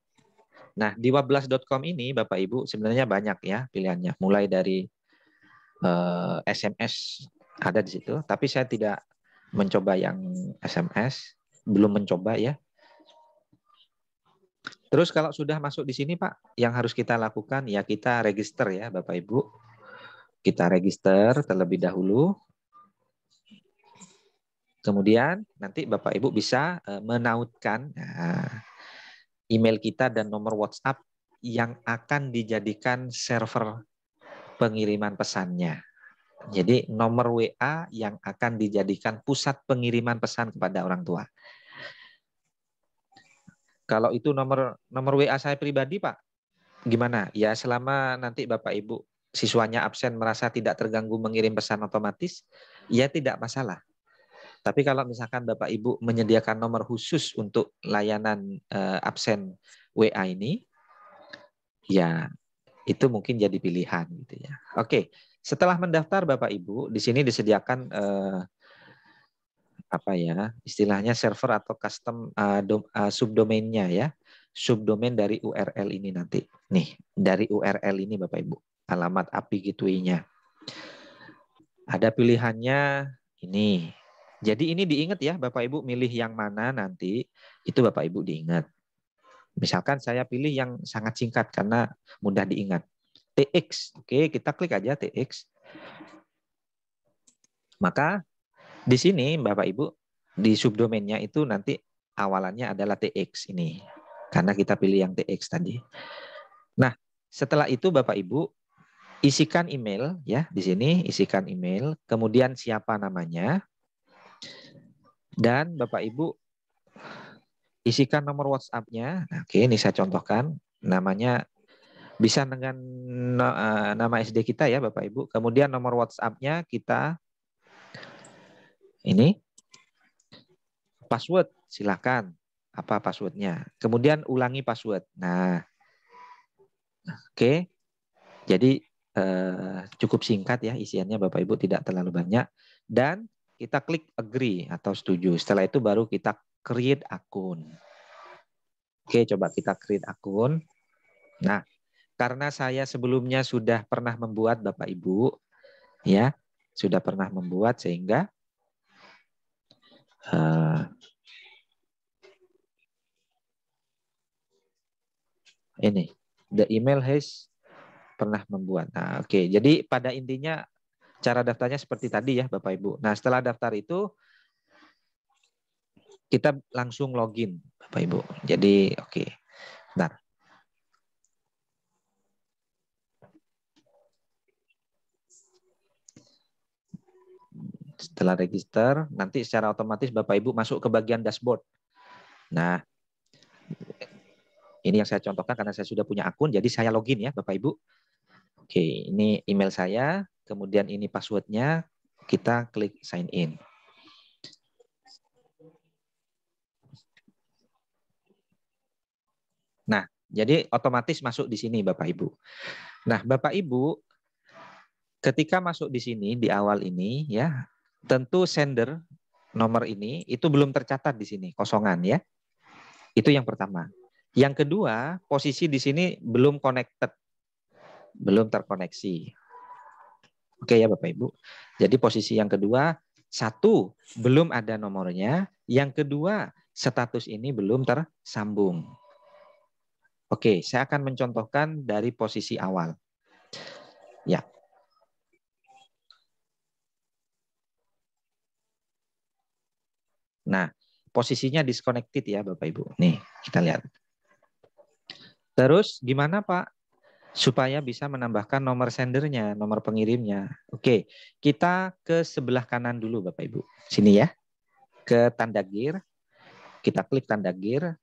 Nah, di wablas.com ini Bapak Ibu sebenarnya banyak ya pilihannya. Mulai dari SMS ada di situ, tapi saya tidak mencoba yang SMS, belum mencoba ya. Terus kalau sudah masuk di sini Pak, yang harus kita lakukan ya kita register ya Bapak Ibu. Kita register terlebih dahulu. Kemudian nanti Bapak Ibu bisa menautkan email kita dan nomor WhatsApp yang akan dijadikan server pengiriman pesannya. Jadi nomor WA yang akan dijadikan pusat pengiriman pesan kepada orang tua. Kalau itu nomor WA saya pribadi, Pak, gimana? Ya selama nanti Bapak Ibu siswanya absen merasa tidak terganggu mengirim pesan otomatis, ya tidak masalah. Tapi kalau misalkan Bapak Ibu menyediakan nomor khusus untuk layanan absen WA ini, ya itu mungkin jadi pilihan gitu ya. Oke, setelah mendaftar Bapak Ibu, di sini disediakan apa ya istilahnya server atau custom subdomainnya ya, subdomain dari URL ini nanti. Nih dari URL ini Bapak Ibu, alamat API gateway-nya. Ada pilihannya ini. Jadi ini diingat ya Bapak Ibu milih yang mana nanti itu Bapak Ibu diingat. Misalkan saya pilih yang sangat singkat karena mudah diingat. TX, oke kita klik aja TX. Maka di sini Bapak Ibu di subdomainnya itu nanti awalannya adalah TX ini. Karena kita pilih yang TX tadi. Nah, setelah itu Bapak Ibu isikan email ya, di sini isikan email, kemudian siapa namanya. Dan Bapak Ibu isikan nomor WhatsApp-nya. Nah, oke, ini saya contohkan namanya bisa dengan nama SD kita ya Bapak Ibu. Kemudian nomor WhatsApp-nya kita ini password, silakan. Apa passwordnya? Kemudian ulangi password. Nah, oke. Jadi cukup singkat ya isiannya Bapak Ibu, tidak terlalu banyak. Dan kita klik agree atau setuju. Setelah itu baru kita create akun. Oke, coba kita create akun. Nah, karena saya sebelumnya sudah pernah membuat Bapak Ibu, ya, sudah pernah membuat sehingga ini the email has pernah membuat. Nah, oke. Jadi pada intinya cara daftarnya seperti tadi ya Bapak Ibu. Nah, setelah daftar itu kita langsung login Bapak Ibu. Jadi oke. Bentar. Setelah register, nanti secara otomatis Bapak Ibu masuk ke bagian dashboard. Nah, ini yang saya contohkan karena saya sudah punya akun, jadi saya login ya Bapak Ibu. Oke, ini email saya, kemudian ini passwordnya, kita klik sign in. Nah, jadi otomatis masuk di sini Bapak Ibu. Nah, Bapak Ibu, ketika masuk di sini di awal ini ya, tentu sender nomor ini itu belum tercatat di sini, kosongan ya. Itu yang pertama. Yang kedua, posisi di sini belum connected, belum terkoneksi. Oke ya Bapak Ibu. Jadi posisi yang kedua, satu, belum ada nomornya. Yang kedua, status ini belum tersambung. Oke, saya akan mencontohkan dari posisi awal. Ya. Nah, posisinya disconnected ya Bapak Ibu. Nih, kita lihat. Terus gimana Pak? Supaya bisa menambahkan nomor sendernya, nomor pengirimnya. Oke, kita ke sebelah kanan dulu Bapak Ibu. Sini ya. Ke tanda gear. Kita klik tanda gear.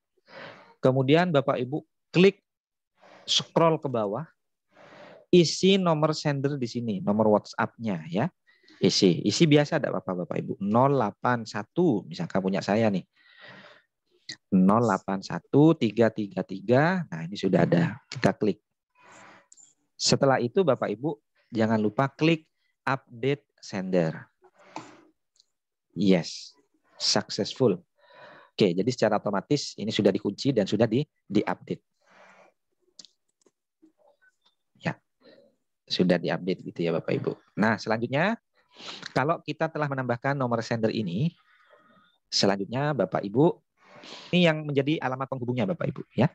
Kemudian Bapak Ibu klik scroll ke bawah. Isi nomor sender di sini, nomor WhatsApp-nya ya. Isi biasa ada Bapak Ibu. 081 misalkan punya saya nih. 081333. Nah, ini sudah ada. Kita klik. Setelah itu Bapak Ibu jangan lupa klik update sender. Yes, successful. Oke, jadi secara otomatis ini sudah dikunci dan sudah di-update. Ya, sudah di-update gitu ya Bapak Ibu. Nah, selanjutnya kalau kita telah menambahkan nomor sender ini, selanjutnya Bapak Ibu, ini yang menjadi alamat penghubungnya Bapak Ibu ya.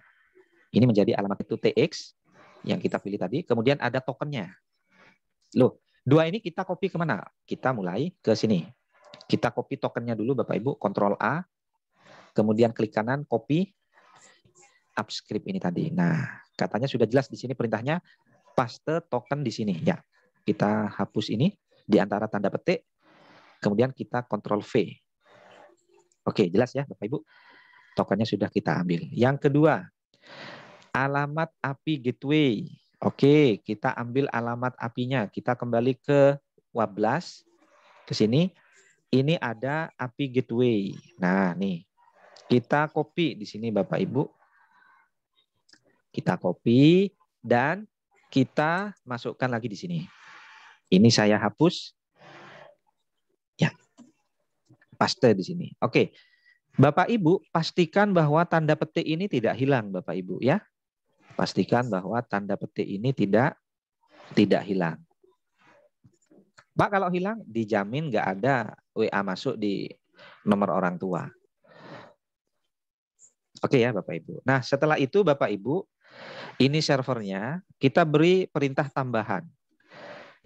Ini menjadi alamat itu TX yang kita pilih tadi, kemudian ada tokennya. Loh, dua ini kita copy kemana? Kita mulai ke sini. Kita copy tokennya dulu Bapak Ibu, Ctrl A, kemudian klik kanan, copy upscript ini tadi. Nah, katanya sudah jelas di sini perintahnya, paste token di sini. Ya, kita hapus ini di antara tanda petik, kemudian kita Ctrl V. Oke, jelas ya Bapak Ibu. Tokennya sudah kita ambil. Yang kedua, alamat API gateway. Oke, kita ambil alamat API-nya. Kita kembali ke Wablas. Ke sini. Ini ada API gateway. Nah, nih. Kita copy di sini Bapak Ibu. Kita copy dan kita masukkan lagi di sini. Ini saya hapus. Ya. Paste di sini. Oke. Bapak Ibu, pastikan bahwa tanda petik ini tidak hilang Bapak Ibu ya. Pastikan bahwa tanda petik ini tidak hilang. Pak, kalau hilang dijamin nggak ada WA masuk di nomor orang tua. Oke ya Bapak Ibu. Nah setelah itu Bapak Ibu, ini servernya kita beri perintah tambahan.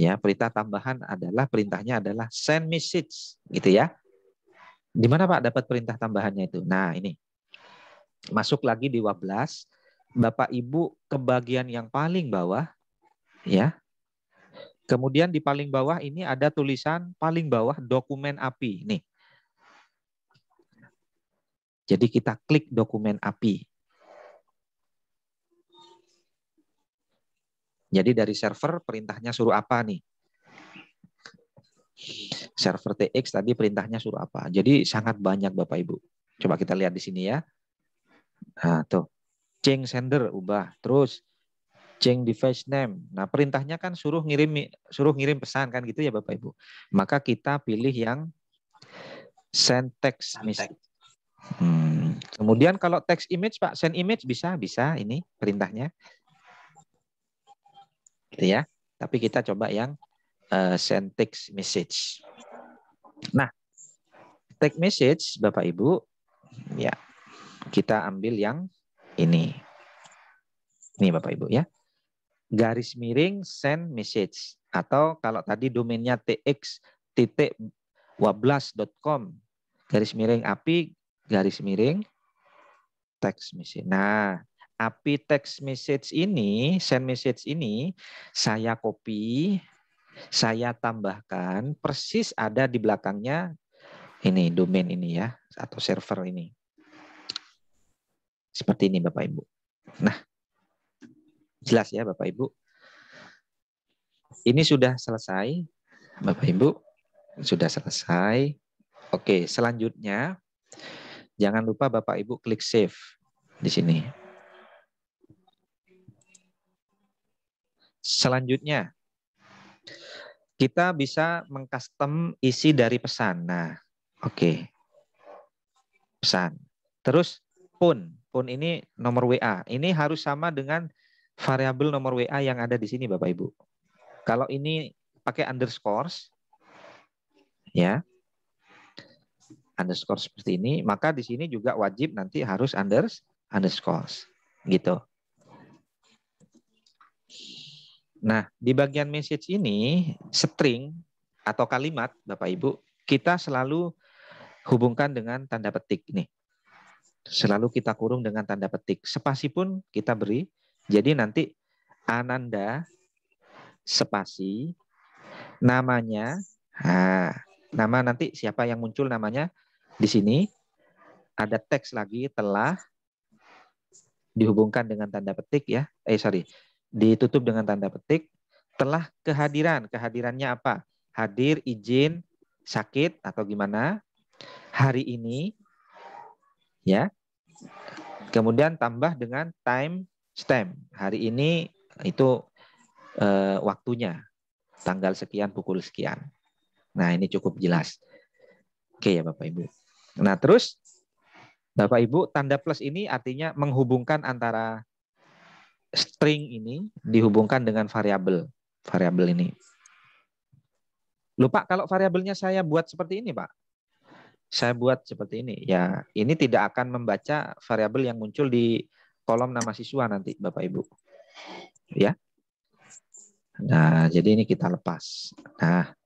Ya, perintah tambahan adalah perintahnya adalah send message gitu ya. Di mana Pak dapat perintah tambahannya itu? Nah ini masuk lagi di Wablas. Bapak Ibu ke bagian yang paling bawah ya. Kemudian di paling bawah ini ada tulisan paling bawah dokumen API nih. Jadi kita klik dokumen API. Jadi dari server perintahnya suruh apa nih? Server TX tadi perintahnya suruh apa? Jadi sangat banyak Bapak Ibu. Coba kita lihat di sini ya. Nah, tuh. Change sender ubah. Terus change device name. Nah, perintahnya kan suruh ngirim pesan kan gitu ya Bapak Ibu. Maka kita pilih yang send text message. Kemudian kalau text image Pak, send image bisa ini perintahnya. Gitu ya. Tapi kita coba yang send text message. Nah, text message Bapak Ibu ya. Kita ambil yang ini. Ini Bapak Ibu ya. Garis miring send message atau kalau tadi domainnya tx.wablas.com garis miring API garis miring text message. Nah, API text message ini, send message ini saya copy, saya tambahkan persis ada di belakangnya ini domain ini ya atau server ini. Seperti ini Bapak Ibu. Nah, jelas ya Bapak Ibu. Ini sudah selesai Bapak Ibu. Sudah selesai. Oke, selanjutnya jangan lupa Bapak Ibu klik save di sini. Selanjutnya kita bisa mengcustom isi dari pesan. Nah, oke. Pesan. Terus pun phone ini nomor WA. Ini harus sama dengan variabel nomor WA yang ada di sini Bapak Ibu. Kalau ini pakai underscores, ya, underscore seperti ini, maka di sini juga wajib nanti harus underscores, gitu. Nah, di bagian message ini, string atau kalimat, Bapak Ibu, kita selalu hubungkan dengan tanda petik nih. Selalu kita kurung dengan tanda petik. Spasi pun kita beri. Jadi nanti Ananda spasi namanya. Nah, nama nanti siapa yang muncul namanya di sini. Ada teks lagi telah dihubungkan dengan tanda petik ya. Ditutup dengan tanda petik. Telah kehadiran. Kehadirannya apa? Hadir, izin, sakit atau gimana? Hari ini. Ya, kemudian tambah dengan time stamp. Hari ini itu waktunya, tanggal sekian, pukul sekian. Nah, ini cukup jelas. Oke ya Bapak Ibu. Nah, terus Bapak Ibu, tanda plus ini artinya menghubungkan antara string ini dihubungkan dengan variabel. Variabel ini. Lupa kalau variabelnya saya buat seperti ini, Pak. Saya buat seperti ini. Ya, ini tidak akan membaca variabel yang muncul di kolom nama siswa nanti, Bapak Ibu. Ya. Nah, jadi ini kita lepas. Nah,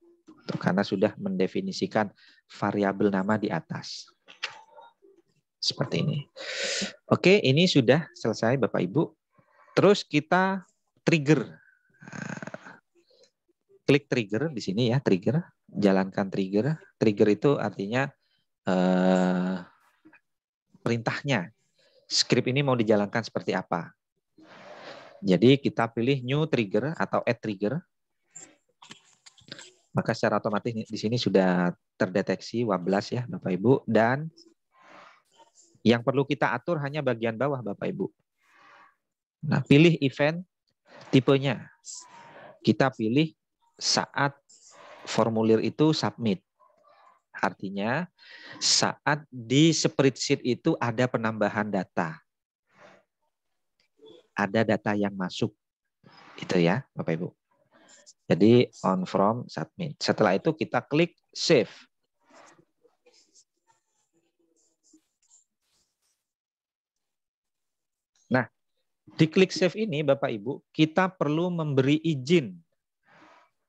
karena sudah mendefinisikan variabel nama di atas. Seperti ini. Oke, ini sudah selesai Bapak Ibu. Terus kita trigger. Klik trigger di sini ya, trigger. Jalankan trigger. Trigger itu artinya perintahnya. Script ini mau dijalankan seperti apa. Jadi kita pilih new trigger atau add trigger. Maka secara otomatis di sini sudah terdeteksi wablas ya Bapak Ibu. Dan yang perlu kita atur hanya bagian bawah Bapak Ibu. Nah, pilih event tipenya. Kita pilih saat formulir itu submit. Artinya saat di spreadsheet itu ada penambahan data. Ada data yang masuk. Itu ya Bapak Ibu. Jadi on from submit. Setelah itu kita klik save. Nah, di klik save ini Bapak Ibu, kita perlu memberi izin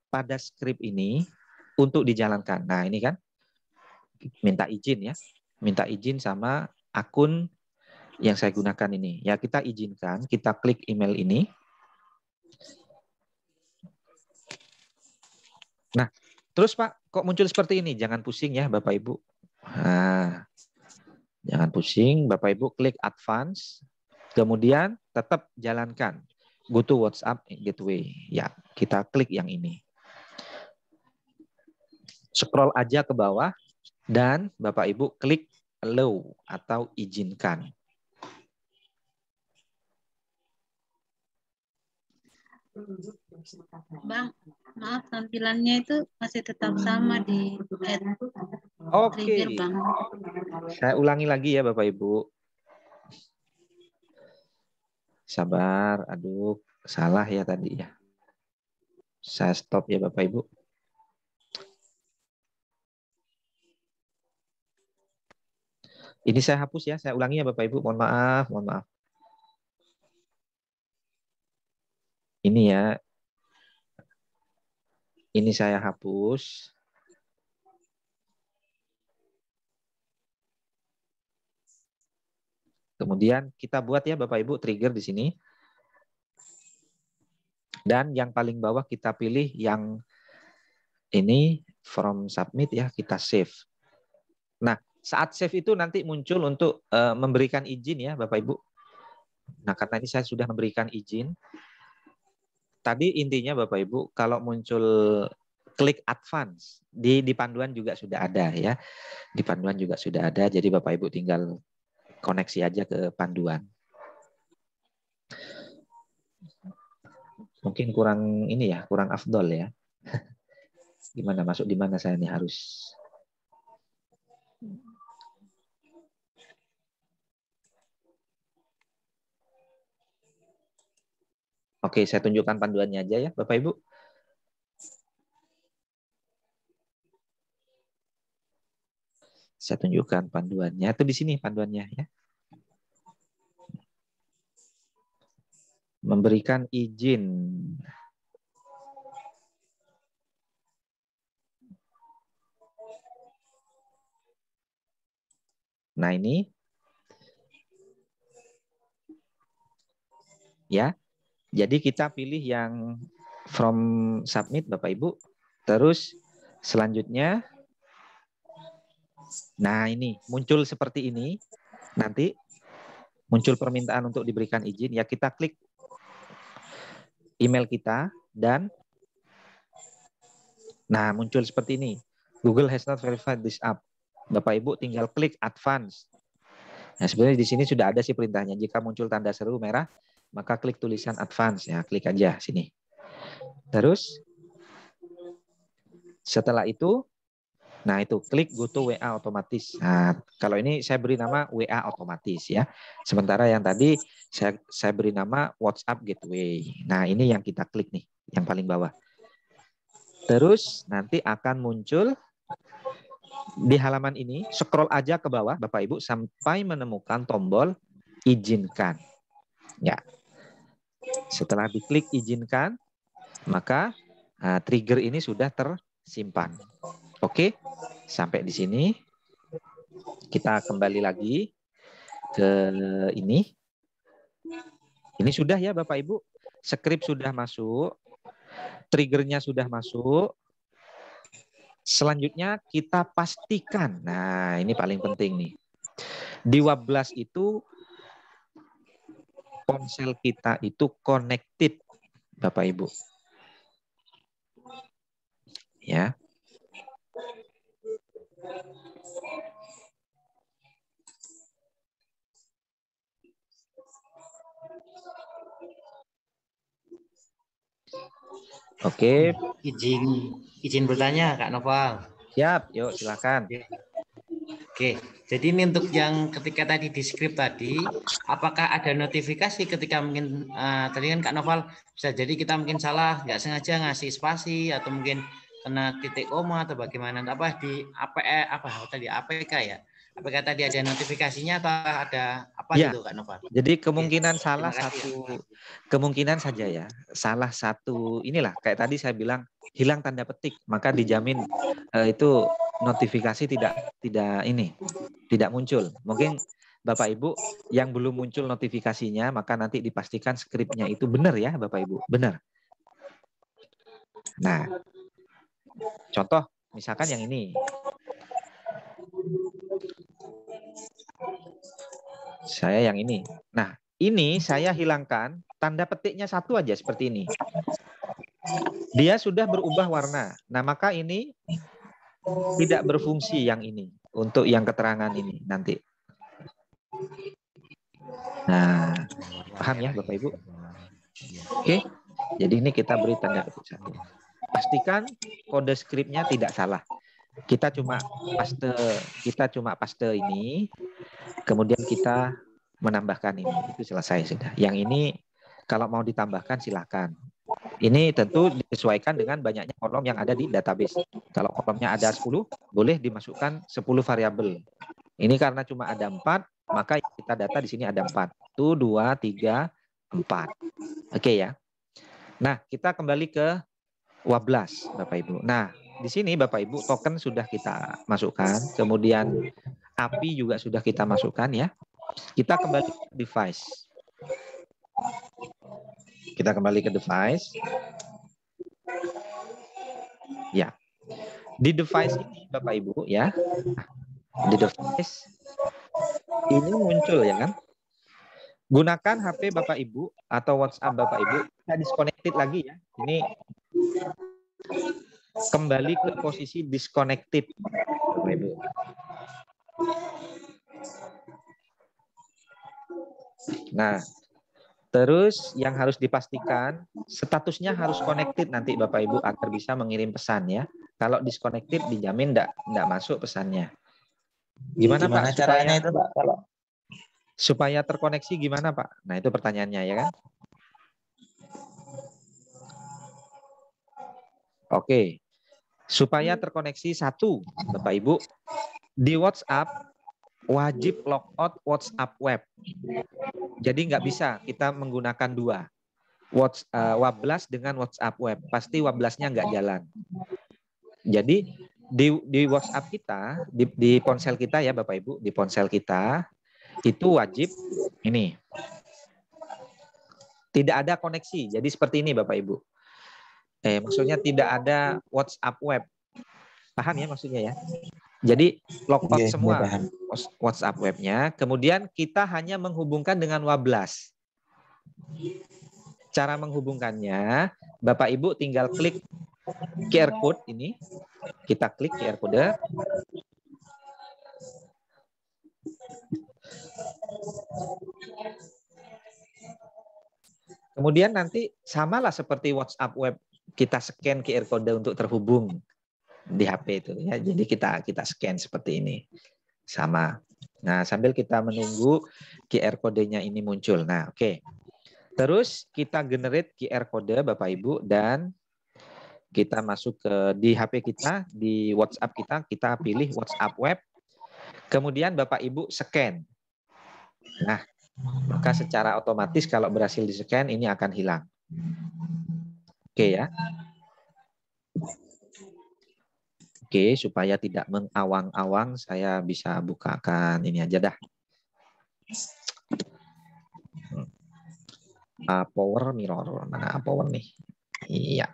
pada script ini untuk dijalankan. Nah, ini kan minta izin ya. Minta izin sama akun yang saya gunakan ini. Ya, kita izinkan, kita klik email ini. Nah, terus Pak, kok muncul seperti ini? Jangan pusing ya Bapak Ibu. Nah, jangan pusing, Bapak Ibu klik advance, kemudian tetap jalankan. Go to WhatsApp gateway. Ya, kita klik yang ini. Scroll aja ke bawah dan Bapak Ibu klik allow atau izinkan. Bang, maaf tampilannya itu masih tetap sama di Oke. Bang. Saya ulangi lagi ya Bapak Ibu. Sabar, aduh, salah ya tadi ya. Saya stop ya Bapak Ibu. Ini saya hapus ya, saya ulangi ya Bapak Ibu. Mohon maaf, mohon maaf. Ini ya. Ini saya hapus. Kemudian kita buat ya Bapak Ibu trigger di sini. Dan yang paling bawah kita pilih yang ini from submit ya, kita save. Nah, saat save itu nanti muncul untuk memberikan izin ya Bapak Ibu. Nah, karena ini saya sudah memberikan izin. Tadi intinya Bapak Ibu, kalau muncul klik advance, di panduan juga sudah ada ya. Di panduan juga sudah ada, jadi Bapak Ibu tinggal koneksi aja ke panduan. Mungkin kurang ini ya, kurang afdol ya. Gimana masuk di mana saya ini harus. Oke, saya tunjukkan panduannya aja ya, Bapak Ibu. Saya tunjukkan panduannya. Itu di sini panduannya ya. Memberikan izin. Nah, ini ya. Jadi kita pilih yang from submit Bapak Ibu. Terus selanjutnya, nah ini muncul seperti ini. Nanti muncul permintaan untuk diberikan izin. Ya kita klik email kita dan nah muncul seperti ini. Google has not verified this app. Bapak Ibu tinggal klik advance. Nah sebenarnya di sini sudah ada sih perintahnya. Jika muncul tanda seru merah, maka klik tulisan advance. Ya klik aja sini. Terus setelah itu, nah itu klik go to WA otomatis. Nah kalau ini saya beri nama WA otomatis ya. Sementara yang tadi saya beri nama WhatsApp gateway. Nah ini yang kita klik nih, yang paling bawah. Terus nanti akan muncul di halaman ini, scroll aja ke bawah Bapak Ibu sampai menemukan tombol izinkan. Ya. Setelah diklik izinkan, maka trigger ini sudah tersimpan. Oke, sampai di sini. Kita kembali lagi ke ini. Ini sudah ya Bapak Ibu. Script sudah masuk. Triggernya sudah masuk. Selanjutnya kita pastikan. Nah, ini paling penting nih. Di Wablas itu ponsel kita itu connected, Bapak Ibu. Ya. Oke. Izin bertanya, Kak Noval. Siap, yuk silakan. Oke, jadi ini untuk yang ketika tadi di script tadi, apakah ada notifikasi ketika mungkin tadi kan Kak Noval bisa jadi kita mungkin salah, nggak sengaja ngasih spasi atau mungkin kena titik koma atau bagaimana? Apa di APK ya? Apakah tadi ada notifikasinya atau ada apa ya, gitu Kak Noval? Jadi kemungkinan salah satu, kemungkinan saja ya, salah satu inilah kayak tadi saya bilang hilang tanda petik, maka dijamin itu notifikasi tidak muncul. Mungkin Bapak Ibu yang belum muncul notifikasinya, maka nanti dipastikan skripnya itu benar ya Bapak Ibu, benar. Nah, contoh misalkan yang ini. Saya yang ini. Nah, ini saya hilangkan tanda petiknya satu aja seperti ini. Dia sudah berubah warna. Nah, maka ini tidak berfungsi yang ini untuk yang keterangan ini nanti. Nah, paham ya Bapak Ibu? Oke. Jadi ini kita beri tanda petik satu. Pastikan kode skripnya tidak salah. Kita cuma paste ini, kemudian kita menambahkan ini, itu selesai sudah. Yang ini kalau mau ditambahkan silakan. Ini tentu disesuaikan dengan banyaknya kolom yang ada di database. Kalau kolomnya ada 10, boleh dimasukkan 10 variabel. Ini karena cuma ada 4, maka kita data di sini ada 4. 1, 2, 3, 4. Oke ya. Nah, kita kembali ke Wablas, Bapak Ibu. Nah, di sini Bapak Ibu token sudah kita masukkan, kemudian API juga sudah kita masukkan ya. Kita kembali ke device. Kita kembali ke device. Ya. Di device ini Bapak Ibu ya. Di device ini muncul ya kan. Gunakan HP Bapak Ibu atau WhatsApp Bapak Ibu. Kita disconnected lagi ya. Ini kembali ke posisi disconnected Bapak Ibu. Nah, terus yang harus dipastikan statusnya harus connected nanti Bapak Ibu agar bisa mengirim pesan ya. Kalau disconnected dijamin enggak masuk pesannya. Gimana Pak caranya itu Pak kalau supaya terkoneksi gimana Pak? Nah, itu pertanyaannya ya kan? Oke. Supaya terkoneksi satu, Bapak Ibu, di WhatsApp wajib logout WhatsApp web. Jadi nggak bisa kita menggunakan dua. Wablas dengan WhatsApp web. Pasti Wablasnya nggak jalan. Jadi di WhatsApp kita, di ponsel kita ya Bapak Ibu, di ponsel kita itu wajib ini. Tidak ada koneksi. Jadi seperti ini Bapak Ibu. Maksudnya tidak ada WhatsApp web. Paham ya maksudnya ya? Jadi logout semua WhatsApp webnya. Kemudian kita hanya menghubungkan dengan Wablas. Cara menghubungkannya, Bapak Ibu tinggal klik QR code ini. Kita klik QR code. Kemudian nanti samalah seperti WhatsApp web, kita scan QR code untuk terhubung di HP itu ya. Jadi kita scan seperti ini. Sama. Nah, sambil kita menunggu QR kodenya ini muncul. Nah, oke. Terus kita generate QR kode Bapak Ibu dan kita masuk di HP kita, di WhatsApp kita pilih WhatsApp web. Kemudian Bapak Ibu scan. Nah, maka secara otomatis kalau berhasil di-scan ini akan hilang. Oke ya. Oke, supaya tidak mengawang-awang saya bisa bukakan ini aja dah. Power mirror. Mana power nih? Iya.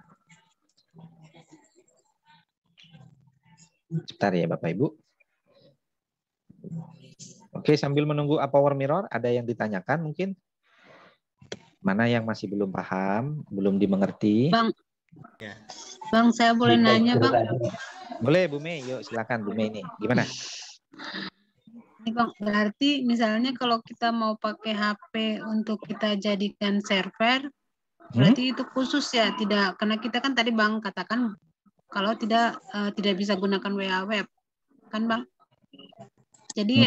Sebentar ya Bapak Ibu. Oke, sambil menunggu power mirror, ada yang ditanyakan mungkin? Mana yang masih belum paham, belum dimengerti? Bang, Bang, saya boleh nanya, Bang? Boleh, Bu Mei. Yuk, silakan Bu Mei ini. Gimana? Ini Bang, berarti misalnya kalau kita mau pakai HP untuk kita jadikan server, berarti itu khusus ya, tidak, karena kita kan tadi Bang katakan kalau tidak bisa gunakan WA web, kan Bang? Jadi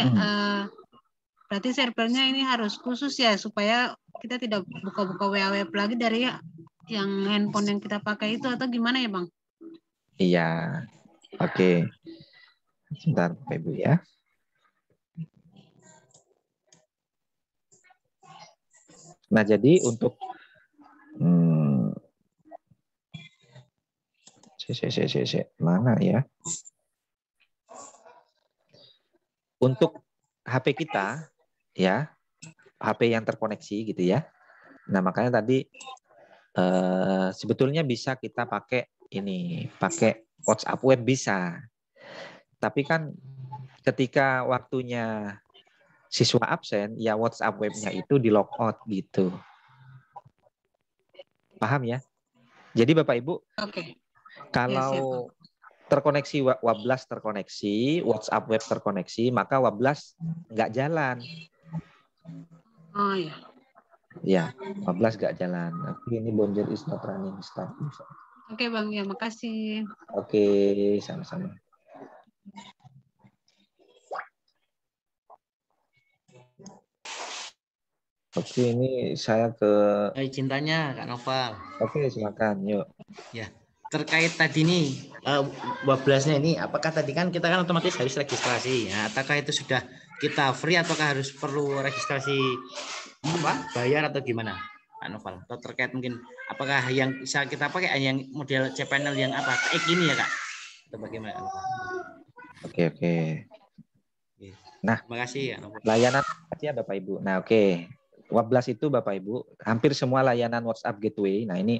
berarti servernya ini harus khusus ya supaya kita tidak buka-buka WA web lagi dari yang handphone yang kita pakai itu, atau gimana ya Bang? Iya. Oke. Sebentar Bapak Ibu ya. Nah, jadi untuk mana ya? Untuk HP kita ya, HP yang terkoneksi gitu ya. Nah, makanya tadi sebetulnya bisa kita pakai ini, pakai WhatsApp web bisa. Tapi kan ketika waktunya siswa absen, ya WhatsApp webnya itu di logout gitu. Paham ya? Jadi Bapak Ibu, kalau terkoneksi Wablas terkoneksi, WhatsApp web terkoneksi, maka Wablas nggak jalan. Oh ya. Ya, Wablas nggak jalan. Tapi ini Bonjour is not running start. Oke Bang, ya makasih. Oke, sama-sama. Oke, ini saya ke cintanya Kak Noval. Oke, silakan, yuk. Ya, terkait tadi nih Wablasnya ini, apakah tadi kan kita kan otomatis harus registrasi, ya, apakah itu sudah kita free ataukah harus perlu registrasi bayar atau gimana Kak Noval? Atau terkait mungkin apakah yang bisa kita pakai yang model cPanel yang apa ini ya Kak? Atau bagaimana Kak Noval? Oke. Nah, terima kasih Kak Noval. Layanan ya Bapak Ibu. Nah, oke. Wablas itu Bapak Ibu, hampir semua layanan WhatsApp Gateway. Nah, ini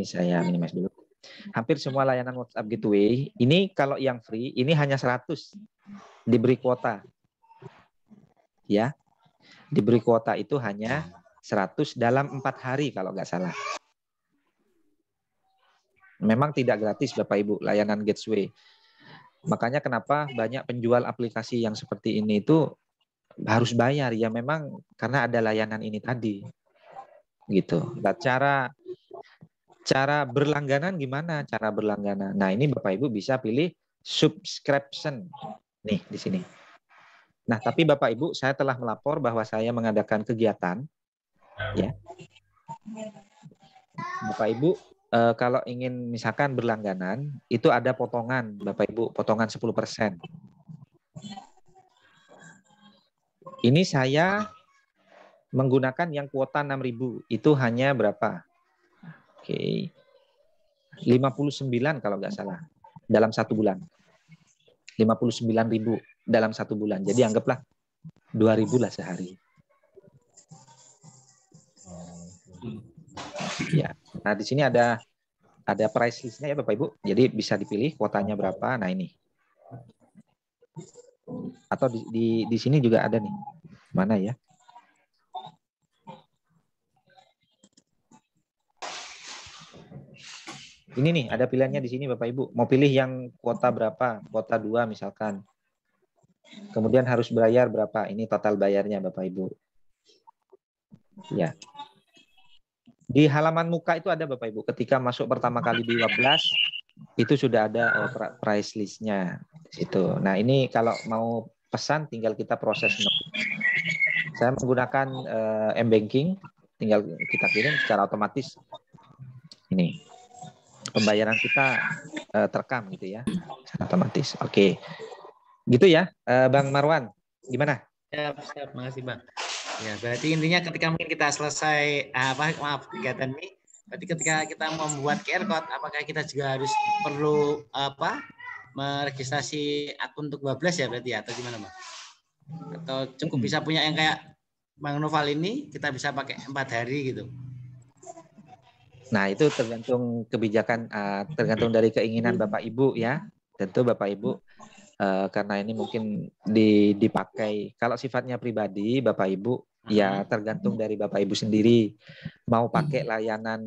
saya minimize dulu. Hampir semua layanan WhatsApp Gateway, ini kalau yang free, ini hanya 100. Diberi kuota. Ya. Diberi kuota itu hanya 100 dalam 4 hari kalau nggak salah. Memang tidak gratis Bapak Ibu, layanan Gateway. Makanya kenapa banyak penjual aplikasi yang seperti ini itu harus bayar ya, memang karena ada layanan ini tadi gitu. Nah, cara berlangganan gimana? Cara berlangganan. Nah, ini Bapak Ibu bisa pilih subscription nih di sini. Nah, tapi Bapak Ibu, saya telah melapor bahwa saya mengadakan kegiatan ya. Bapak Ibu kalau ingin misalkan berlangganan, itu ada potongan, Bapak Ibu, potongan 10%. Ini saya menggunakan yang kuota 6.000, itu hanya berapa? Oke. 59 kalau nggak salah dalam 1 bulan. 59.000 dalam 1 bulan. Jadi anggaplah 2.000 lah sehari. Ya. Nah, di sini ada price list-nya ya Bapak Ibu. Jadi bisa dipilih kuotanya berapa. Nah, ini. Atau di sini juga ada nih. Mana ya? Ini nih, ada pilihannya di sini Bapak Ibu. Mau pilih yang kuota berapa? Kuota 2 misalkan. Kemudian harus bayar berapa? Ini total bayarnya Bapak Ibu. Ya. Di halaman muka itu ada Bapak Ibu. Ketika masuk pertama kali di Wablas, itu sudah ada price list-nya. Situ. Nah, ini kalau mau pesan tinggal kita proses. Saya menggunakan M-Banking, tinggal kita kirim secara otomatis. Ini. Pembayaran kita terekam gitu ya, otomatis. Oke. Gitu ya, Bang Marwan. Gimana? Siap, makasih Bang. Ya, berarti intinya ketika mungkin kita selesai kegiatan ini, berarti ketika kita membuat QR code, apakah kita juga harus perlu meregistrasi akun untuk Wablas ya berarti ya, atau gimana Bang? Atau cukup bisa punya yang kayak Bang Noval ini, kita bisa pakai 4 hari gitu. Nah, itu tergantung kebijakan, tergantung dari keinginan Bapak Ibu ya. Tentu Bapak Ibu, karena ini mungkin dipakai. Kalau sifatnya pribadi, Bapak Ibu, ya tergantung dari Bapak Ibu sendiri. Mau pakai layanan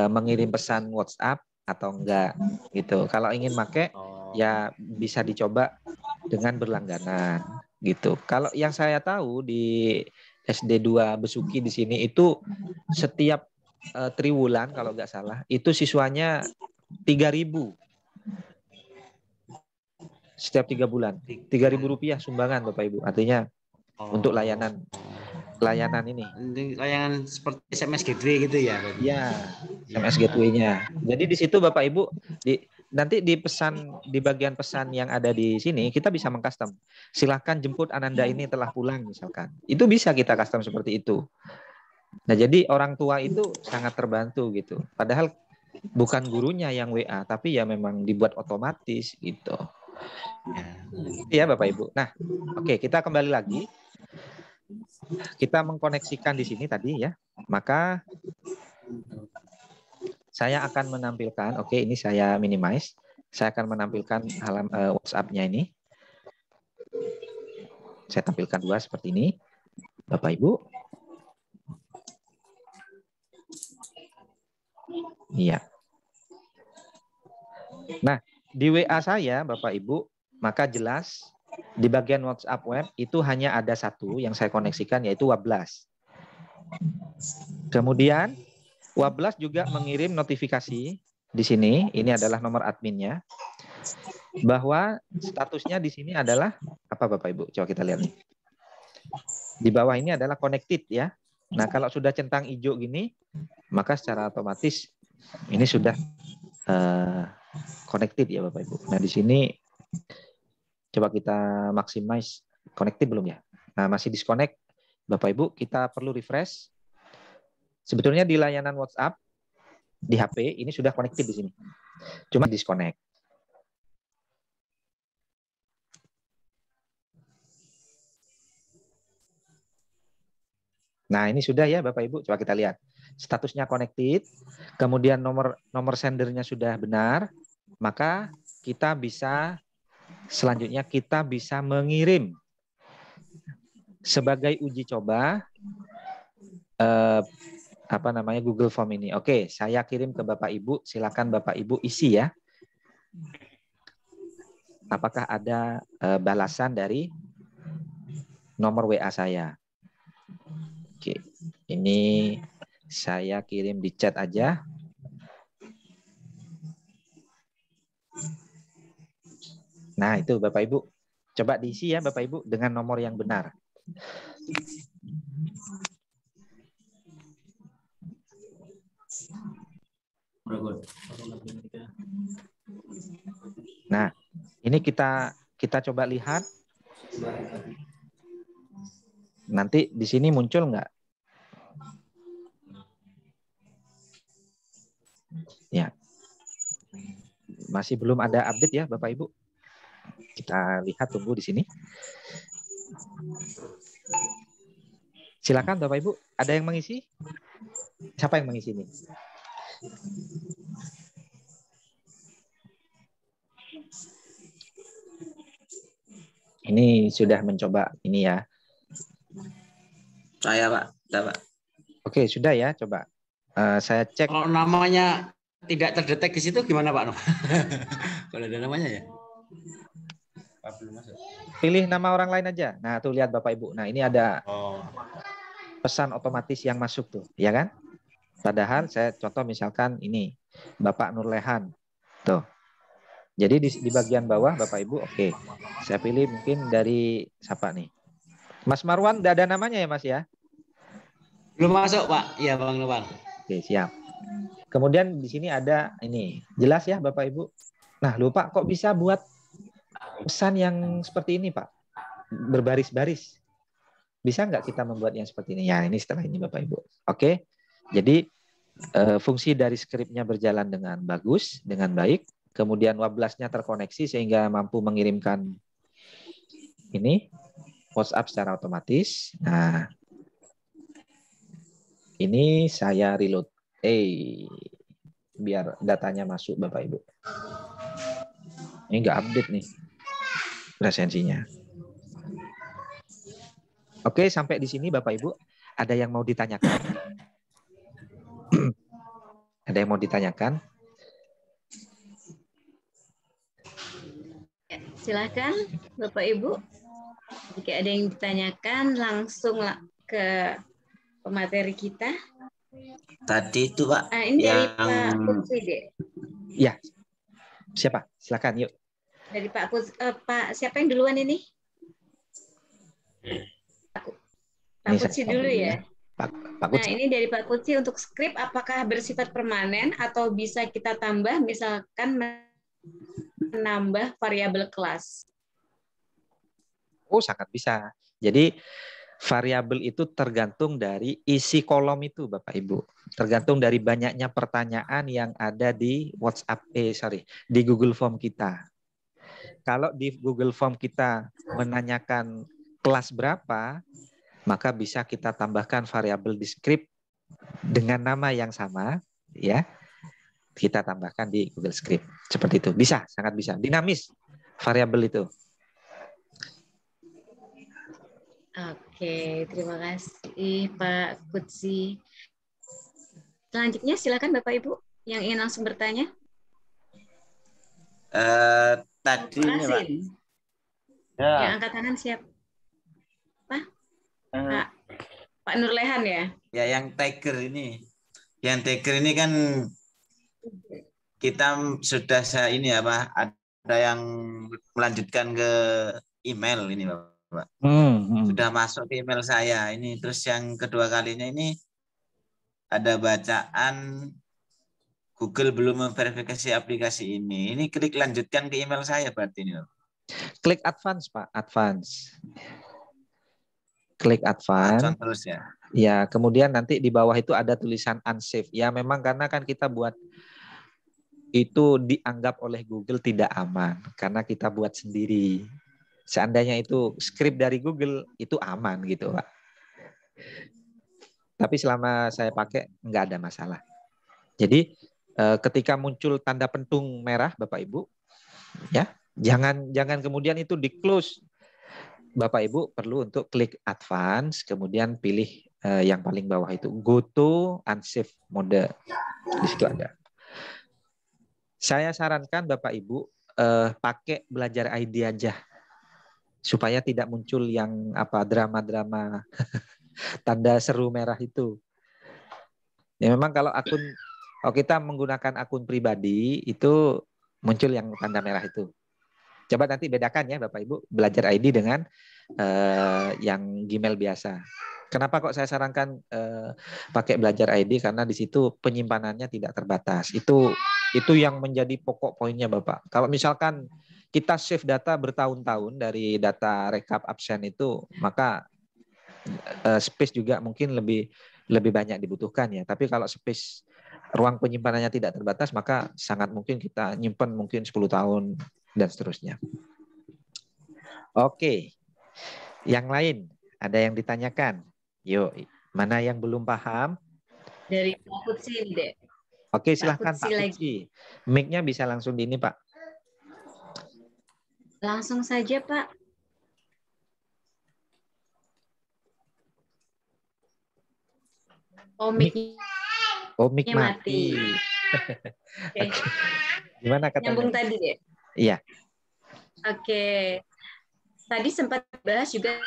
mengirim pesan WhatsApp atau enggak gitu. Kalau ingin pakai, ya bisa dicoba dengan berlangganan gitu. Kalau yang saya tahu di SD2 Besuki di sini itu setiap triwulan kalau nggak salah itu siswanya 3.000 setiap 3 bulan, 3.000 rupiah sumbangan Bapak Ibu, artinya untuk layanan ini. Layanan seperti SMS Gateway gitu ya? Ya, SMS Gateway-nya. Jadi di situ Bapak Ibu nanti di bagian pesan yang ada di sini kita bisa mengcustom. Silahkan jemput Ananda ini telah pulang misalkan. Itu bisa kita custom seperti itu. Nah, jadi orang tua itu sangat terbantu gitu. Padahal bukan gurunya yang WA, tapi ya memang dibuat otomatis gitu. Ya, Bapak Ibu. Nah, oke, kita kembali lagi. Kita mengkoneksikan di sini tadi ya. Maka saya akan menampilkan, oke, ini saya minimize. Saya akan menampilkan WhatsApp-nya ini. Saya tampilkan 2 seperti ini. Bapak Ibu. Iya. Nah, di WA saya, Bapak Ibu, maka jelas di bagian WhatsApp web itu hanya ada 1 yang saya koneksikan, yaitu Wablas. Kemudian, Wablas juga mengirim notifikasi di sini, ini adalah nomor adminnya, bahwa statusnya di sini adalah, apa Bapak Ibu? Coba kita lihat nih. Di bawah ini adalah connected ya. Nah, kalau sudah centang hijau gini, maka secara otomatis ini sudah connected ya Bapak Ibu. Nah, di sini coba kita maximize. Connected belum ya? Nah, masih disconnect. Bapak Ibu, kita perlu refresh. Sebetulnya di layanan WhatsApp di HP ini sudah connected di sini. Cuma disconnect. Nah, ini sudah ya Bapak Ibu, coba kita lihat. Statusnya connected, kemudian nomor sendernya sudah benar, maka kita bisa selanjutnya kita bisa mengirim sebagai uji coba Google Form ini. Oke, saya kirim ke Bapak Ibu, silakan Bapak Ibu isi ya. Apakah ada balasan dari nomor WA saya? Oke, ini saya kirim di chat aja. Nah, itu Bapak Ibu. Coba diisi ya Bapak Ibu dengan nomor yang benar. Nah, ini kita coba lihat. Nanti di sini muncul nggak? Ya. Masih belum ada update ya, Bapak Ibu. Kita lihat, tunggu di sini. Silakan Bapak Ibu, ada yang mengisi? Siapa yang mengisi ini? Ini sudah mencoba ini ya. Saya Pak, Pak. Oke, sudah ya, coba. Saya cek. Kalau namanya tidak terdetek di situ gimana Pak? Kalau ada namanya ya. Pilih nama orang lain aja. Nah, tuh lihat Bapak Ibu. Nah, ini ada pesan otomatis yang masuk tuh, ya kan? Padahal saya contoh misalkan ini Bapak Nurlehan. Tuh. Jadi di bagian bawah Bapak Ibu, oke. Saya pilih mungkin dari siapa nih? Mas Marwan, udah ada namanya ya Mas ya? Belum masuk Pak. Iya Bang Nopal. Oke, siap. Kemudian di sini ada ini. Jelas ya Bapak Ibu? Nah, lupa kok bisa buat pesan yang seperti ini Pak? Berbaris-baris. Bisa nggak kita membuat yang seperti ini? Ya, ini setelah ini Bapak Ibu. Oke. Jadi fungsi dari skripnya berjalan dengan bagus, dengan baik. Kemudian wablasnya terkoneksi sehingga mampu mengirimkan ini WhatsApp secara otomatis. Nah, ini saya reload. Biar datanya masuk Bapak Ibu. Ini nggak update nih presensinya. Oke, sampai di sini Bapak Ibu. Ada yang mau ditanyakan? Ada yang mau ditanyakan? Silakan Bapak Ibu. Jika ada yang ditanyakan langsung ke pemateri kita. Tadi itu Pak. Ini dari Pak Kutsi deh. Ya. Siapa? Silakan yuk. Dari Pak Kutsi, Pak siapa yang duluan ini? Pak Kutsi dulu ya. Pak Nah, ini dari Pak Kutsi untuk skrip apakah bersifat permanen atau bisa kita tambah misalkan menambah variabel kelas? Oh, sangat bisa. Jadi variabel itu tergantung dari isi kolom itu, Bapak Ibu. Tergantung dari banyaknya pertanyaan yang ada di WhatsApp, di Google Form kita. Kalau di Google Form kita menanyakan kelas berapa, maka bisa kita tambahkan variabel di script dengan nama yang sama, ya. Kita tambahkan di Google Script. Seperti itu. Bisa, sangat bisa. Dinamis variabel itu. Oke, terima kasih Pak Kutsi. Selanjutnya silakan Bapak Ibu yang ingin langsung bertanya. Tadi ini Pak. Ya. Yang angkat tangan siapa? Pak Nurlehan ya? Ya, yang Tiger ini. Yang Tiger ini kan kita sudah ini apa? Ada yang melanjutkan ke email ini Bapak. Sudah masuk ke email saya ini. Terus yang kedua kalinya ini ada bacaan Google belum memverifikasi aplikasi ini. Ini klik lanjutkan ke email saya berarti ini. Klik advance Pak, advance. Klik advance. Terus ya. Ya, kemudian nanti di bawah itu ada tulisan unsafe. Ya, memang karena kan kita buat itu dianggap oleh Google tidak aman karena kita buat sendiri. Seandainya itu script dari Google itu aman gitu, Pak. Tapi selama saya pakai nggak ada masalah. Jadi ketika muncul tanda pentung merah, Bapak Ibu, ya jangan kemudian itu di close. Bapak Ibu perlu untuk klik advance, kemudian pilih yang paling bawah itu go to unsafe mode. Di situ ada. Saya sarankan Bapak Ibu pakai belajar ID aja. Supaya tidak muncul yang drama-drama tanda seru merah itu. Ya memang kalau kita menggunakan akun pribadi itu muncul yang tanda merah itu. Coba nanti bedakan ya Bapak Ibu belajar ID dengan yang Gmail biasa. Kenapa kok saya sarankan pakai Belajar ID? Karena di situ penyimpanannya tidak terbatas. Itu yang menjadi pokok poinnya Bapak. Kalau misalkan kita save data bertahun-tahun dari data rekap absen itu, maka space juga mungkin lebih banyak dibutuhkan ya. Tapi kalau space ruang penyimpanannya tidak terbatas, maka sangat mungkin kita nyimpan mungkin 10 tahun dan seterusnya. Oke. Yang lain, ada yang ditanyakan? Yuk, mana yang belum paham? Dari Pak Kutsi, Dek. Oke, silahkan Pak Kutsi. Mic-nya bisa langsung di ini, Pak. Langsung saja, Pak. Oh, mic mati. Oke. Gimana katanya? Nyambung tadi, Dek? Iya. Oke. Tadi sempat bahas juga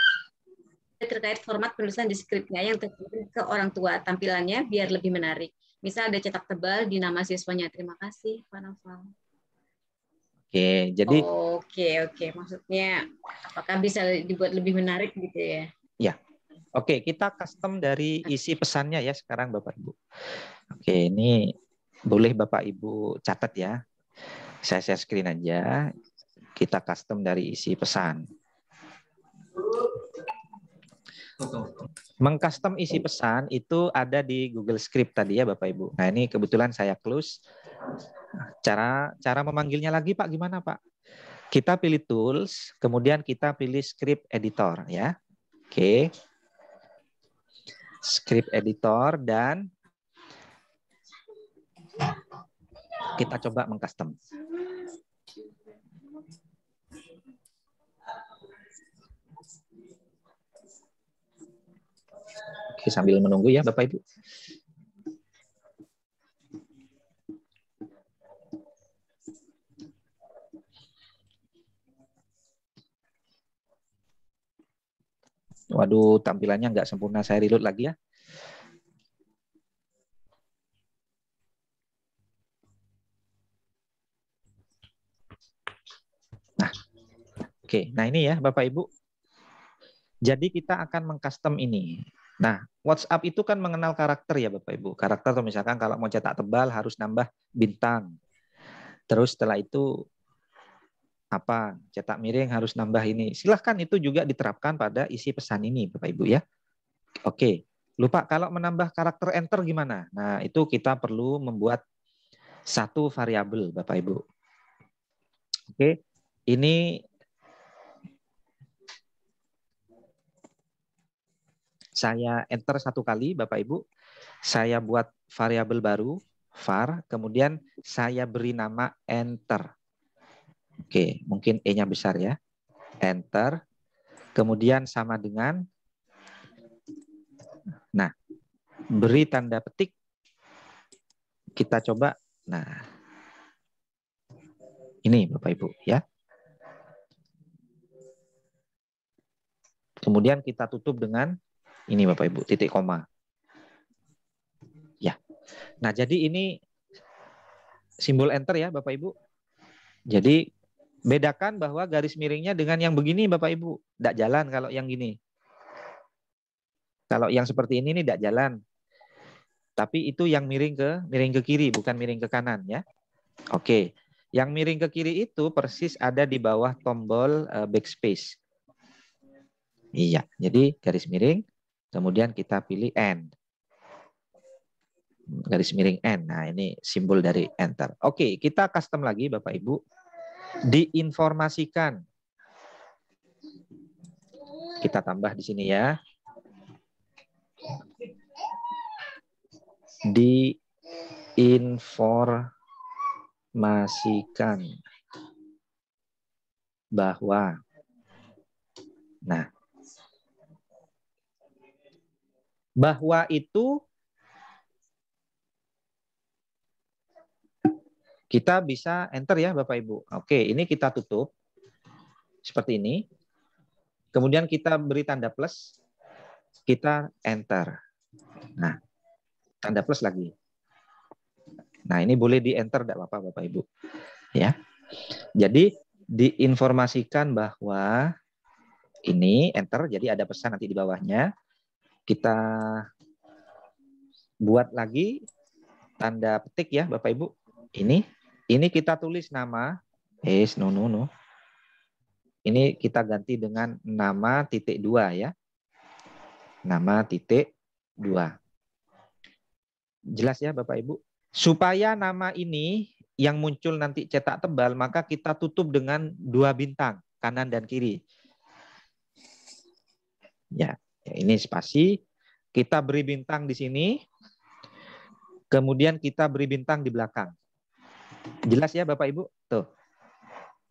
terkait format penulisan di skripnya yang terkirim ke orang tua, tampilannya biar lebih menarik. Misal ada cetak tebal di nama siswanya. Terima kasih, Pak Noval. Oke, jadi Oke. Maksudnya apakah bisa dibuat lebih menarik gitu ya? Ya. Oke, kita custom dari isi pesannya ya sekarang Bapak Ibu. Oke, ini boleh Bapak Ibu catat ya. Saya share screen aja. Kita custom dari isi pesan. Mengcustom isi pesan itu ada di Google Script tadi ya Bapak Ibu. Nah ini kebetulan saya close. Cara memanggilnya lagi Pak gimana Pak? Kita pilih tools, kemudian kita pilih script editor ya. Oke. Script editor dan kita coba mengcustom. Oke, sambil menunggu ya Bapak Ibu. Waduh, tampilannya nggak sempurna. Saya reload lagi ya. Nah, oke. Nah ini ya Bapak Ibu. Jadi kita akan mengcustom ini. Nah, WhatsApp itu kan mengenal karakter ya Bapak Ibu. Karakter tuh misalkan kalau mau cetak tebal harus nambah bintang. Terus setelah itu cetak miring harus nambah ini. Silahkan itu juga diterapkan pada isi pesan ini Bapak Ibu ya. Oke. Lupa kalau menambah karakter enter gimana? Nah, itu kita perlu membuat satu variabel Bapak Ibu. Oke. Ini saya enter satu kali Bapak Ibu. Saya buat variabel baru var, kemudian saya beri nama enter. Oke, mungkin E-nya besar ya. Enter. Kemudian sama dengan beri tanda petik. Kita coba. Nah. Ini Bapak Ibu ya. Kemudian kita tutup dengan ini Bapak Ibu, titik koma. Ya. Nah, jadi ini simbol enter ya Bapak Ibu. Jadi bedakan bahwa garis miringnya dengan yang begini Bapak Ibu. Tidak jalan kalau yang gini. Kalau yang seperti ini tidak jalan. Tapi itu yang miring ke kiri, bukan miring ke kanan ya. Oke. Yang miring ke kiri itu persis ada di bawah tombol backspace. Iya, jadi garis miring, kemudian kita pilih end. Garis miring end. Nah, ini simbol dari enter. Oke, kita custom lagi Bapak Ibu. Diinformasikan. Kita tambah di sini ya. Diinformasikan bahwa bahwa itu kita bisa enter ya Bapak Ibu. Oke, ini kita tutup seperti ini. Kemudian kita beri tanda plus, kita enter. Nah, tanda plus lagi. Nah, ini boleh di enter enggak apa-apa Bapak Ibu. Ya. Jadi diinformasikan bahwa ini enter, jadi ada pesan nanti di bawahnya. kita buat lagi tanda petik ya Bapak Ibu. Ini kita tulis nama. No. Ini kita ganti dengan nama titik 2 ya. Nama titik 2. Jelas ya Bapak Ibu? Supaya nama ini yang muncul nanti cetak tebal, maka kita tutup dengan 2 bintang, kanan dan kiri. Ya, ini spasi. Kita beri bintang di sini. Kemudian kita beri bintang di belakang. Jelas ya Bapak Ibu? Tuh.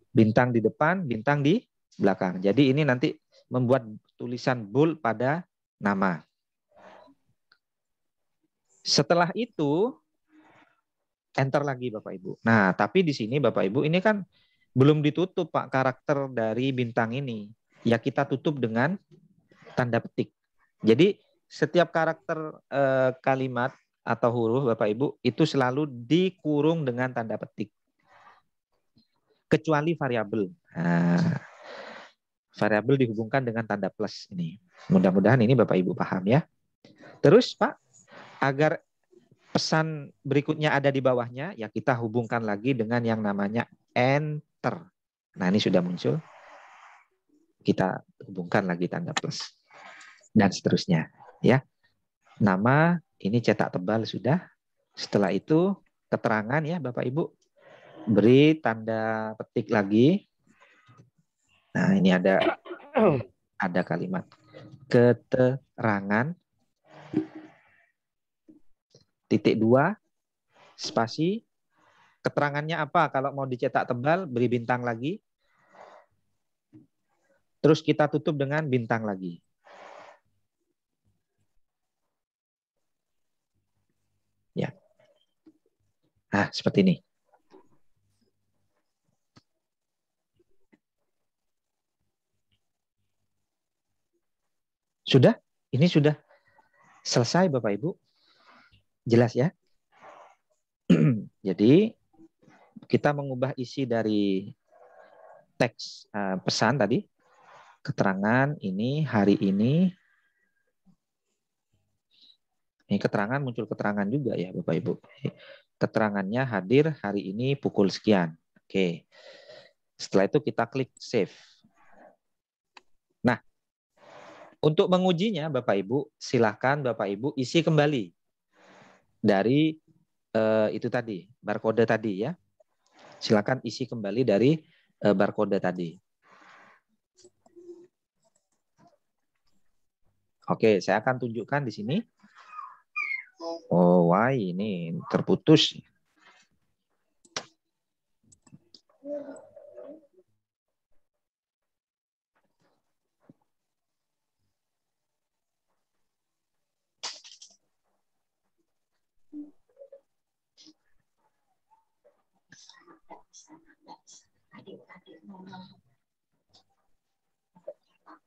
Bintang di depan, bintang di belakang. Jadi ini nanti membuat tulisan bold pada nama. Setelah itu, enter lagi Bapak Ibu. Nah, tapi di sini Bapak Ibu, ini kan belum ditutup Pak karakter dari bintang ini. Ya kita tutup dengan tanda petik. Jadi setiap karakter kalimat atau huruf Bapak Ibu, itu selalu dikurung dengan tanda petik. Kecuali variabel. Nah, variabel dihubungkan dengan tanda plus ini. Mudah-mudahan ini Bapak Ibu paham ya. Terus Pak, agar pesan berikutnya ada di bawahnya, ya kita hubungkan lagi dengan yang namanya enter. Nah ini sudah muncul. Kita hubungkan lagi tanda plus. Dan seterusnya. Ya. Nama, ini cetak tebal sudah. Setelah itu keterangan ya Bapak Ibu. Beri tanda petik lagi. Nah, ini ada kalimat keterangan titik 2 spasi. Keterangannya apa? Kalau mau dicetak tebal, beri bintang lagi. Terus kita tutup dengan bintang lagi. Ya. Nah, seperti ini. Sudah? Ini sudah selesai Bapak Ibu. Jelas ya? Jadi kita mengubah isi dari teks pesan tadi. Keterangan ini, hari ini. Ini keterangan, muncul keterangan juga ya Bapak Ibu. Keterangannya hadir hari ini pukul sekian. Oke. Setelah itu kita klik save. Nah, untuk mengujinya Bapak Ibu, silakan Bapak Ibu isi kembali dari itu tadi, barcode tadi ya. Silakan isi kembali dari barcode tadi. Oke, saya akan tunjukkan di sini. Oh, wah ini terputus.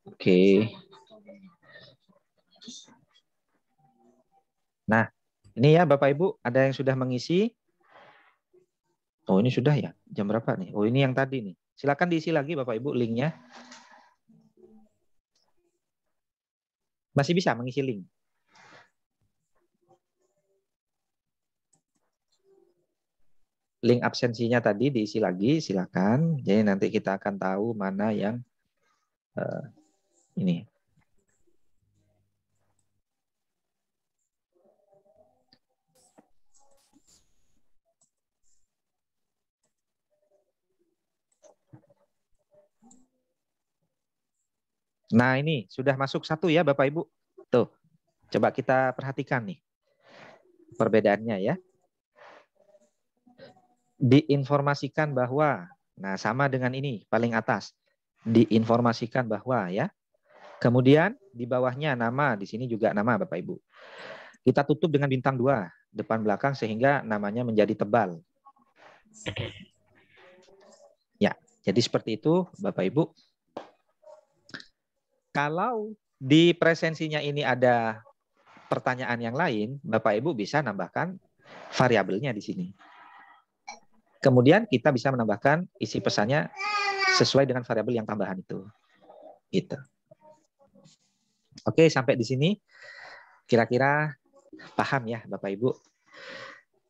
Oke. Nah, ini ya Bapak Ibu, ada yang sudah mengisi? Oh, ini sudah ya? Jam berapa nih? Oh, ini yang tadi nih. Silakan diisi lagi Bapak Ibu linknya. Masih bisa mengisi link. Link absensinya tadi diisi lagi, silakan. Jadi nanti kita akan tahu mana yang ini. Nah ini sudah masuk satu ya Bapak Ibu. Tuh, coba kita perhatikan nih perbedaannya ya. Diinformasikan bahwa, nah sama dengan ini paling atas. Diinformasikan bahwa ya. Kemudian di bawahnya nama, di sini juga nama Bapak Ibu. Kita tutup dengan bintang 2 depan belakang sehingga namanya menjadi tebal. Ya, jadi seperti itu Bapak Ibu. Kalau di presensinya ini ada pertanyaan yang lain, Bapak Ibu bisa nambahkan variabelnya di sini. Kemudian kita bisa menambahkan isi pesannya sesuai dengan variabel yang tambahan itu. Gitu. Oke, sampai di sini. Kira-kira paham ya Bapak Ibu?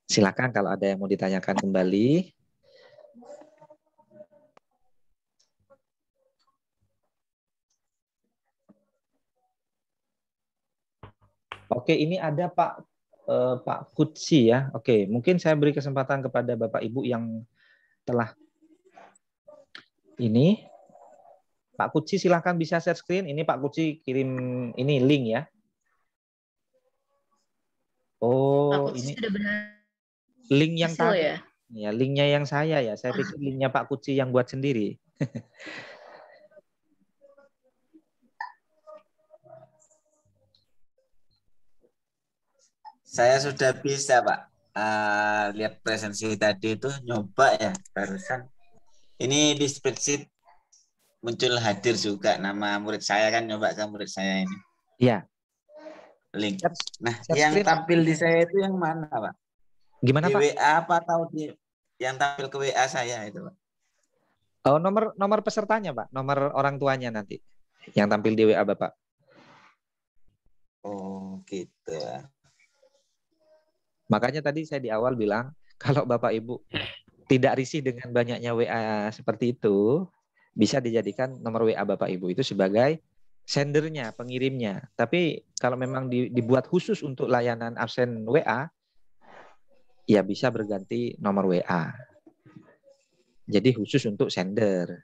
Silakan kalau ada yang mau ditanyakan kembali. Oke, ini ada Pak Kutsi ya. Oke, mungkin saya beri kesempatan kepada Bapak Ibu yang telah ini. Pak Kutsi silakan bisa share screen. Ini Pak Kutsi kirim ini link ya. Oh, ini sudah benar. Link yang tadi. Ya? Ya, linknya yang saya ya. Saya pikir linknya Pak Kutsi yang buat sendiri. Saya sudah bisa, Pak. Lihat presensi tadi itu nyoba ya barusan. Ini di spreadsheet muncul hadir juga nama murid saya kan, nyoba ke murid saya ini. Iya. Link. Nah, share yang screen, tampil di saya itu yang mana, Pak? Gimana, di Pak? WA apa atau di yang tampil ke WA saya itu, Pak? Oh, nomor pesertanya, Pak. Nomor orang tuanya nanti yang tampil di WA Bapak. Oh, gitu. Makanya tadi saya di awal bilang, kalau Bapak Ibu tidak risih dengan banyaknya WA seperti itu, bisa dijadikan nomor WA Bapak Ibu itu sebagai sendernya, pengirimnya. Tapi kalau memang dibuat khusus untuk layanan absen WA, ya bisa berganti nomor WA. Jadi khusus untuk sender.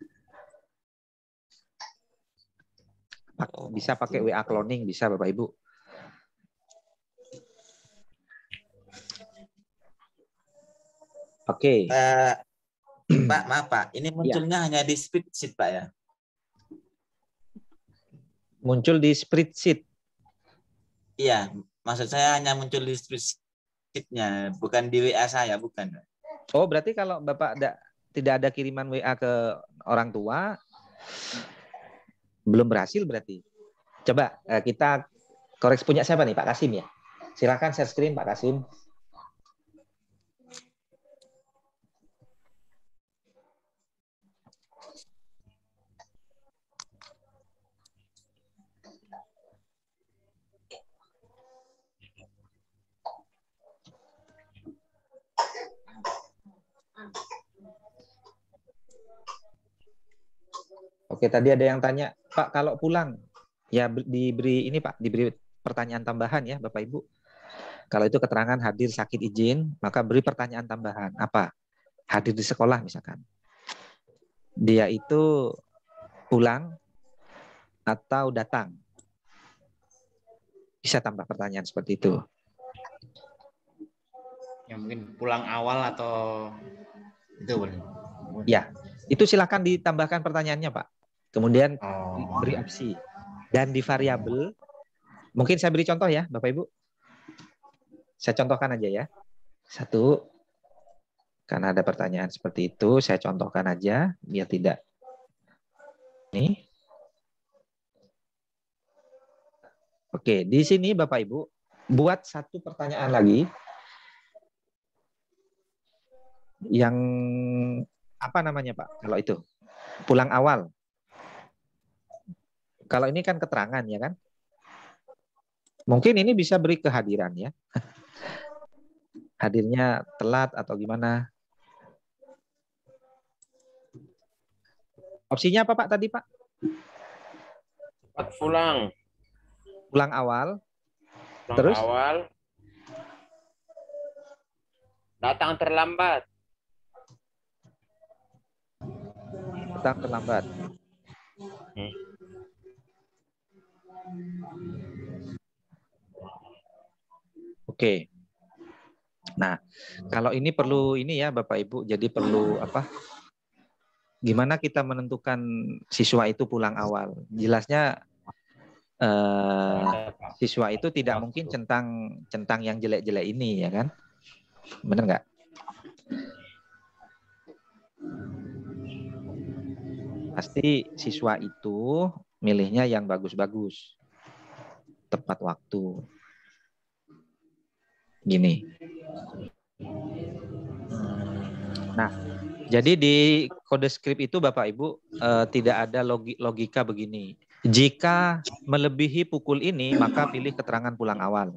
Bisa pakai WA cloning, bisa Bapak Ibu. Oke. Pak, maaf Pak, ini munculnya hanya di spreadsheet Pak ya? Muncul di spreadsheet? Iya, maksud saya hanya muncul di spreadsheet-nya, bukan di WA saya, bukan. Oh, berarti kalau Bapak tidak ada kiriman WA ke orang tua, belum berhasil berarti. Coba kita koreksi, punya siapa nih, Pak Kasim ya? Silakan share screen Pak Kasim. Oke, tadi ada yang tanya, Pak, kalau pulang ya diberi ini Pak, diberi pertanyaan tambahan ya Bapak Ibu. Kalau itu keterangan hadir sakit izin, maka beri pertanyaan tambahan. Apa? Hadir di sekolah misalkan. Dia itu pulang atau datang. Bisa tambah pertanyaan seperti itu. Ya mungkin pulang awal atau itu boleh. Ya, itu silakan ditambahkan pertanyaannya Pak. Kemudian beri opsi. Dan di variabel, mungkin saya beri contoh ya Bapak Ibu. Saya contohkan aja ya. Satu, karena ada pertanyaan seperti itu, saya contohkan aja biar tidak. Nih. Oke, di sini Bapak Ibu buat satu pertanyaan lagi yang apa namanya Pak? Kalau itu pulang awal. Kalau ini kan keterangan ya kan? Mungkin ini bisa beri kehadiran ya. Hadirnya telat atau gimana? Opsinya apa Pak tadi Pak? Cepat pulang. Pulang awal. Pulang terus? Awal. Datang terlambat. Datang terlambat. Oke. Nah, kalau ini perlu ini ya Bapak Ibu, jadi perlu apa? Gimana kita menentukan siswa itu pulang awal? Jelasnya siswa itu tidak mungkin centang yang jelek-jelek ini ya kan? Benar nggak? Pasti siswa itu milihnya yang bagus-bagus, tepat waktu. Gini. Nah, jadi di kode script itu Bapak Ibu tidak ada logika begini. Jika melebihi pukul ini, maka pilih keterangan pulang awal.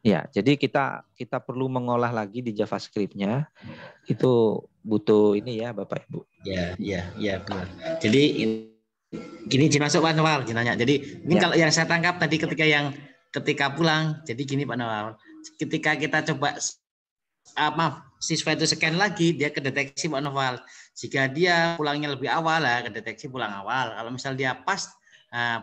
Ya, jadi kita perlu mengolah lagi di JavaScript-nya. Itu butuh ini ya, Bapak Ibu. Ya, benar. Jadi gini masuk Pak Noval nanya. Jadi ini kalau yang saya tangkap tadi ketika pulang, jadi gini Pak Noval. Ketika kita coba siswa itu scan lagi, dia kedeteksi Pak Noval. Jika dia pulangnya lebih awal, kedeteksi pulang awal. Kalau misal dia pas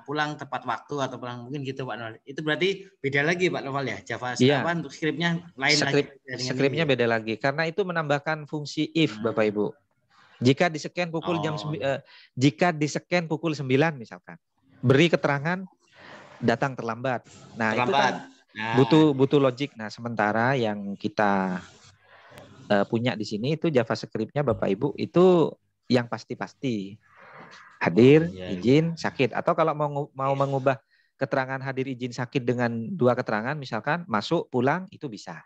pulang tepat waktu atau pulang mungkin gitu Pak Noval. Itu berarti beda lagi Pak Noval ya. Java untuk skripnya lain lagi. Skripnya beda lagi karena itu menambahkan fungsi if Bapak Ibu. Jika di-scan pukul jika di-scan pukul 9 misalkan, beri keterangan datang terlambat. Nah, itu kan butuh logik. Nah, sementara yang kita punya di sini itu JavaScript-nya Bapak Ibu itu yang pasti-pasti. Hadir, izin, sakit. Atau kalau mau mengubah keterangan hadir, izin, sakit dengan 2 keterangan misalkan masuk, pulang itu bisa.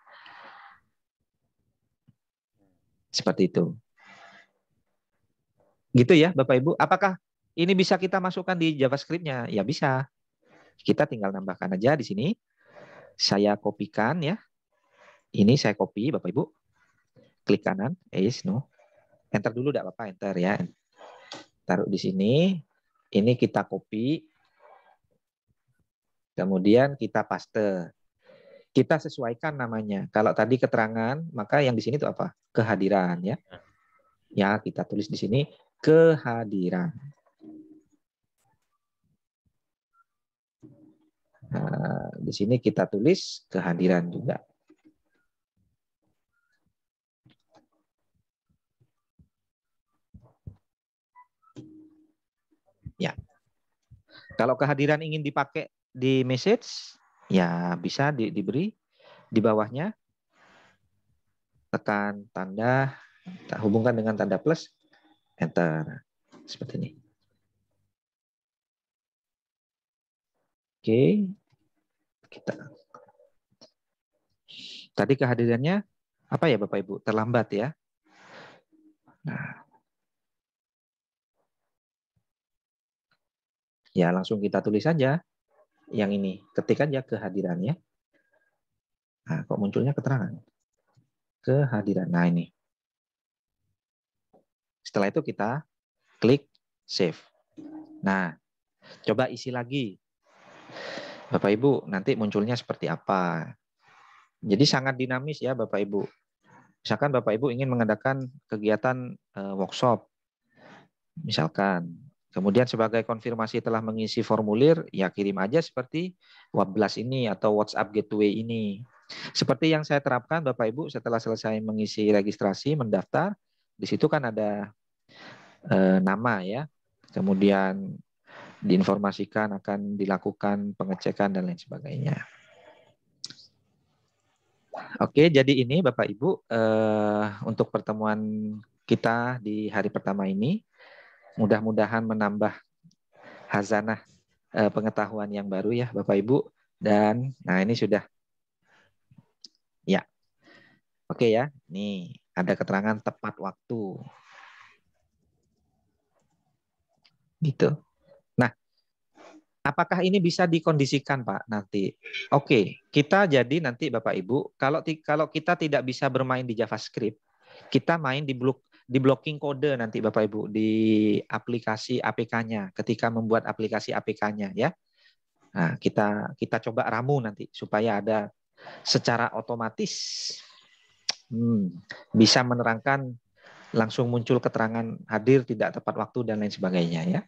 Seperti itu. Gitu ya Bapak Ibu. Apakah ini bisa kita masukkan di JavaScript-nya? Ya bisa. Kita tinggal nambahkan aja di sini. Saya kopikan ya. Ini saya copy Bapak Ibu. Klik kanan. Enter dulu enggak apa-apa, enter ya. Taruh di sini. Ini kita copy. Kemudian kita paste. Kita sesuaikan namanya. Kalau tadi keterangan, maka yang di sini itu apa? Kehadiran ya. Ya, kita tulis di sini kehadiran. Nah, di sini kita tulis kehadiran juga. Ya. Kalau kehadiran ingin dipakai di message, ya bisa diberi di bawahnya. Tekan tanda, hubungkan dengan tanda plus, enter. Seperti ini. Oke. Tadi kehadirannya apa ya Bapak Ibu? Terlambat ya. Nah. Ya, langsung kita tulis saja yang ini. Ketik aja kehadirannya. Nah, kok munculnya keterangan? Kehadiran. Nah, ini. Setelah itu kita klik save. Nah, coba isi lagi. Bapak Ibu, nanti munculnya seperti apa? Jadi sangat dinamis ya Bapak Ibu. Misalkan Bapak Ibu ingin mengadakan kegiatan workshop. Misalkan. Kemudian sebagai konfirmasi telah mengisi formulir, ya kirim aja seperti Webblast ini atau WhatsApp Gateway ini. Seperti yang saya terapkan Bapak Ibu setelah selesai mengisi registrasi, mendaftar, di situ kan ada nama ya. Kemudian diinformasikan akan dilakukan pengecekan dan lain sebagainya. Oke, jadi ini Bapak Ibu untuk pertemuan kita di hari pertama ini. Mudah-mudahan menambah hazanah pengetahuan yang baru ya Bapak Ibu. Dan nah ini sudah. Ya. Oke ya. Nih ada keterangan tepat waktu. Gitu. Nah, apakah ini bisa dikondisikan Pak nanti? Oke, kita jadi nanti Bapak Ibu, kalau kita tidak bisa bermain di JavaScript, kita main di blocking kode nanti Bapak Ibu di aplikasi APK-nya ketika membuat aplikasi APK-nya ya. Nah, kita coba ramu nanti supaya ada secara otomatis bisa menerangkan langsung muncul keterangan hadir tidak tepat waktu dan lain sebagainya ya.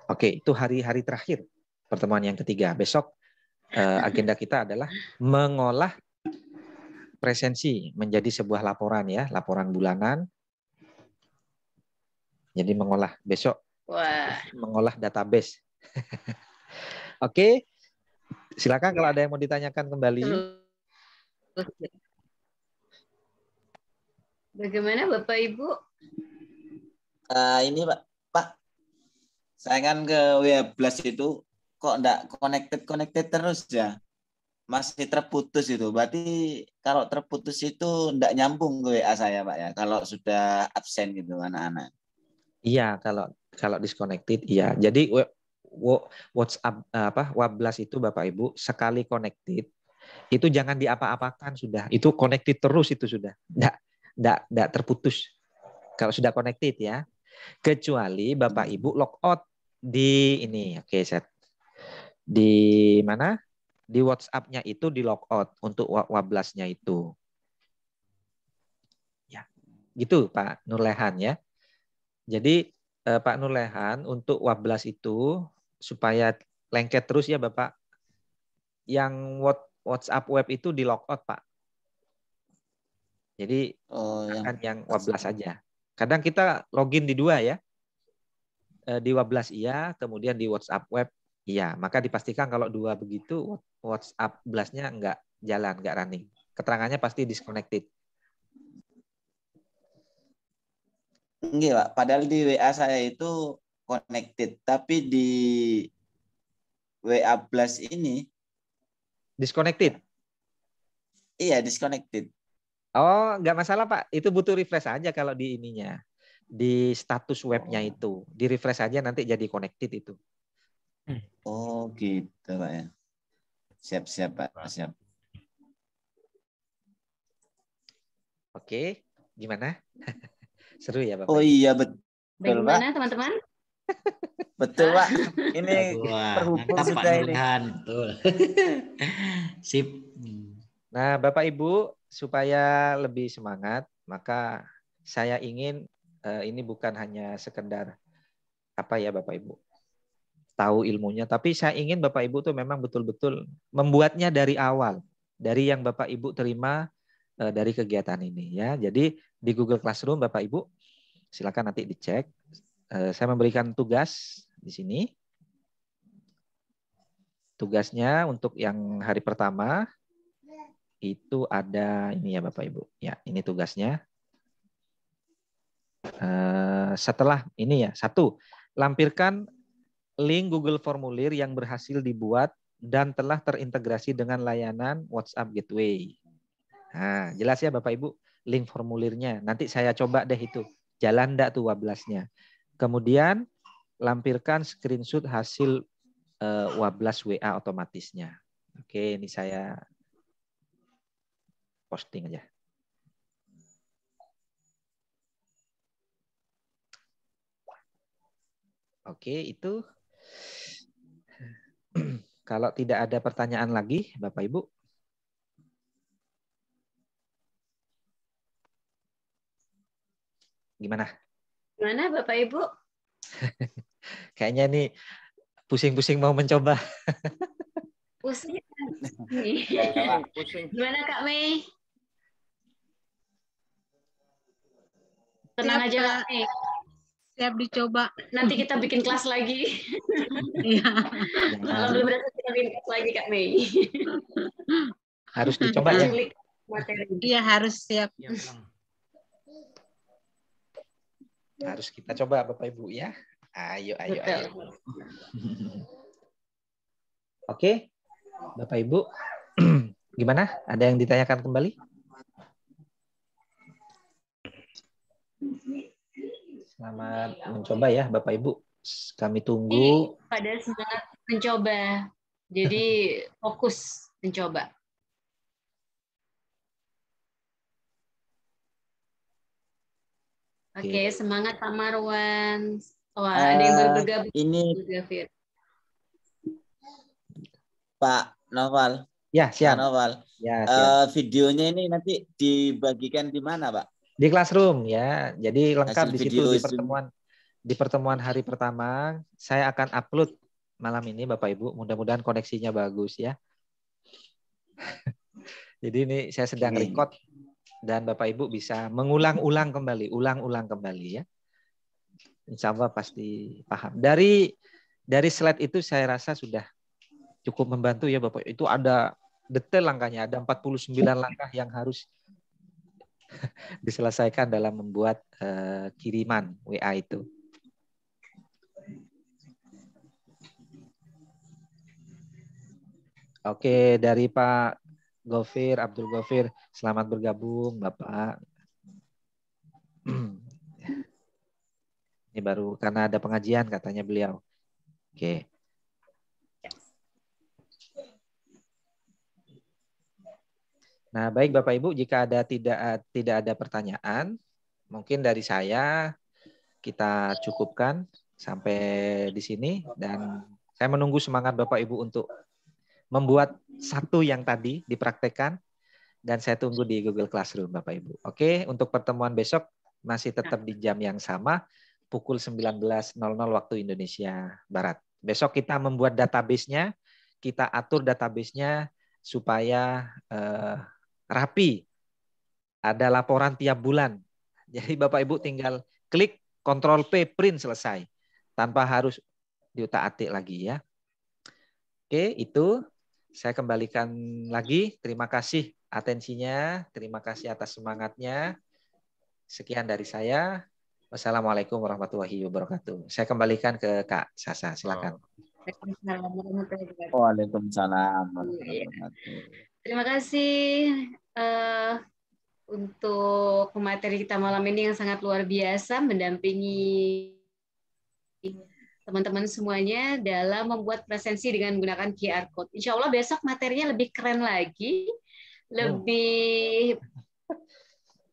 Oke, itu hari-hari terakhir pertemuan yang ketiga. Besok agenda kita adalah mengolah presensi menjadi sebuah laporan ya, laporan bulanan. Jadi mengolah besok. Wah. Mengolah database. Oke. Silakan kalau ada yang mau ditanyakan kembali. Bagaimana Bapak Ibu? Ini Pak. Saya kan ke Webblast itu kok enggak connected terus ya. Masih terputus itu. Berarti kalau terputus itu enggak nyambung ke WA saya Pak ya. Kalau sudah absen gitu anak-anak. Iya, kalau disconnected iya. Jadi WhatsApp Wablas itu Bapak Ibu sekali connected itu jangan diapa-apakan sudah. Itu connected terus itu sudah. Enggak terputus. Kalau sudah connected ya. Kecuali Bapak Ibu logout di ini. Oke, set. Di mana? Di WhatsApp-nya itu di logout untuk Wablasnya itu. Ya. Gitu Pak Nurlehan ya. Jadi Pak Nurlehan untuk Wablas itu supaya lengket terus ya Bapak. Yang WhatsApp web itu di logout Pak. Jadi akan yang Wablas saja. Kadang kita login di dua ya. Di Wablas iya, kemudian di WhatsApp web iya. Maka dipastikan kalau dua begitu WhatsApp Blasnya enggak jalan, enggak running. Keterangannya pasti disconnected. Enggak, Pak. Padahal di WA saya itu connected, tapi di WA Blast ini disconnected. Iya, disconnected. Oh, enggak masalah Pak. Itu butuh refresh aja kalau di ininya. Di status webnya itu. Di refresh aja nanti jadi connected itu. Oh, gitu Pak ya. Siap-siap Pak, siap. Oke, gimana? Seru ya Bapak? Oh iya, betul Bagaimana Pak. teman-teman? Betul Pak. Ini terhubung sudah ini. Betul. Sip. Nah, Bapak Ibu, supaya lebih semangat, maka saya ingin ini bukan hanya sekedar apa ya Bapak Ibu, tahu ilmunya, tapi saya ingin Bapak Ibu tuh memang betul-betul membuatnya dari awal, dari yang Bapak Ibu terima dari kegiatan ini ya. Jadi di Google Classroom Bapak Ibu silakan nanti dicek. Saya memberikan tugas di sini. Tugasnya untuk yang hari pertama itu ada ini ya Bapak Ibu. Ya, ini tugasnya. Setelah ini ya, 1, lampirkan link Google Formulir yang berhasil dibuat dan telah terintegrasi dengan layanan WhatsApp Gateway. Nah, jelas ya Bapak Ibu, link formulirnya. Nanti saya coba deh itu. Jalan enggak tuh Wablasnya. Kemudian lampirkan screenshot hasil Wablas WA otomatisnya. Oke, ini saya posting aja. Oke, itu. Kalau tidak ada pertanyaan lagi, Bapak Ibu. Gimana? Gimana Bapak Ibu? Kayaknya ini pusing-pusing mau mencoba. Pusing. Gimana Kak Mei? Tenang aja Kak Mei. Siap dicoba. Nanti kita bikin kelas lagi. Iya. Kalau belum berhasil kita bikin kelas lagi Kak Mei. Harus dicoba ya. Iya harus siap. Harus kita coba Bapak Ibu ya. Ayo. Oke, Bapak Ibu. Gimana? Ada yang ditanyakan kembali? Selamat mencoba ya Bapak Ibu. Kami tunggu. Pada semangat mencoba. Jadi fokus mencoba. Oke, semangat Pak Marwan. Wah, ada yang baru bergabung. Ini Pak Noval. Ya, siap. Pak Noval. Ya, siap. Videonya ini nanti dibagikan di mana, Pak? Di Classroom ya. Jadi lengkap Hasil di situ di pertemuan hari pertama saya akan upload malam ini Bapak Ibu. Mudah-mudahan koneksinya bagus ya. Jadi ini saya sedang record dan Bapak Ibu bisa mengulang-ulang kembali, ya. Insya Allah pasti paham. Dari slide itu saya rasa sudah cukup membantu ya Bapak. Itu ada detail langkahnya, ada 49 langkah yang harus diselesaikan dalam membuat kiriman WA itu. Oke, dari Pak Gofir, Abdul Gofir, selamat bergabung Bapak. Ini baru karena ada pengajian katanya beliau. Oke. Nah, baik Bapak Ibu, jika tidak ada pertanyaan, mungkin dari saya kita cukupkan sampai di sini, dan saya menunggu semangat Bapak Ibu untuk membuat satu yang tadi dipraktekkan, dan saya tunggu di Google Classroom Bapak Ibu. Oke, untuk pertemuan besok masih tetap di jam yang sama, pukul 19.00 waktu Indonesia Barat. Besok kita membuat database-nya, kita atur database-nya supaya rapi. Ada laporan tiap bulan. Jadi Bapak Ibu tinggal klik Ctrl P print selesai. Tanpa harus diutak-atik lagi ya. Oke, itu saya kembalikan lagi. Terima kasih atensinya, terima kasih atas semangatnya. Sekian dari saya. Wassalamualaikum warahmatullahi wabarakatuh. Saya kembalikan ke Kak Sasa, silakan. Waalaikumsalam. Terima kasih untuk materi kita malam ini yang sangat luar biasa, mendampingi teman-teman semuanya dalam membuat presensi dengan menggunakan QR Code. Insya Allah besok materinya lebih keren lagi, lebih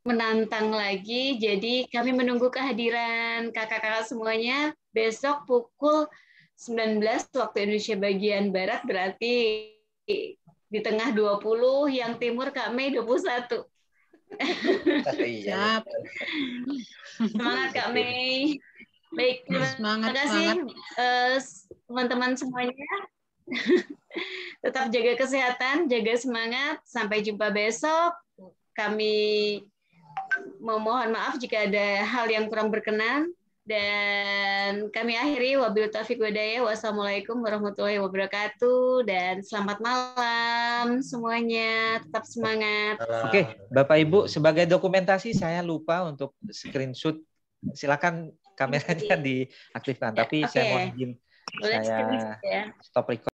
menantang lagi. Jadi kami menunggu kehadiran kakak-kakak semuanya besok pukul 19 waktu Indonesia bagian Barat, berarti di tengah 20, yang timur Kak Mei 21. Siap. Semangat Kak Mei. Baik, terima kasih teman-teman semuanya. Tetap jaga kesehatan, jaga semangat. Sampai jumpa besok. Kami memohon maaf jika ada hal yang kurang berkenan. Dan kami akhiri wabillahi taufiq wal wassalamualaikum warahmatullahi wabarakatuh, dan selamat malam semuanya, tetap semangat. Oke, Bapak Ibu, sebagai dokumentasi saya lupa untuk screenshot, silakan kameranya diaktifkan, tapi saya mohon izin saya stop record.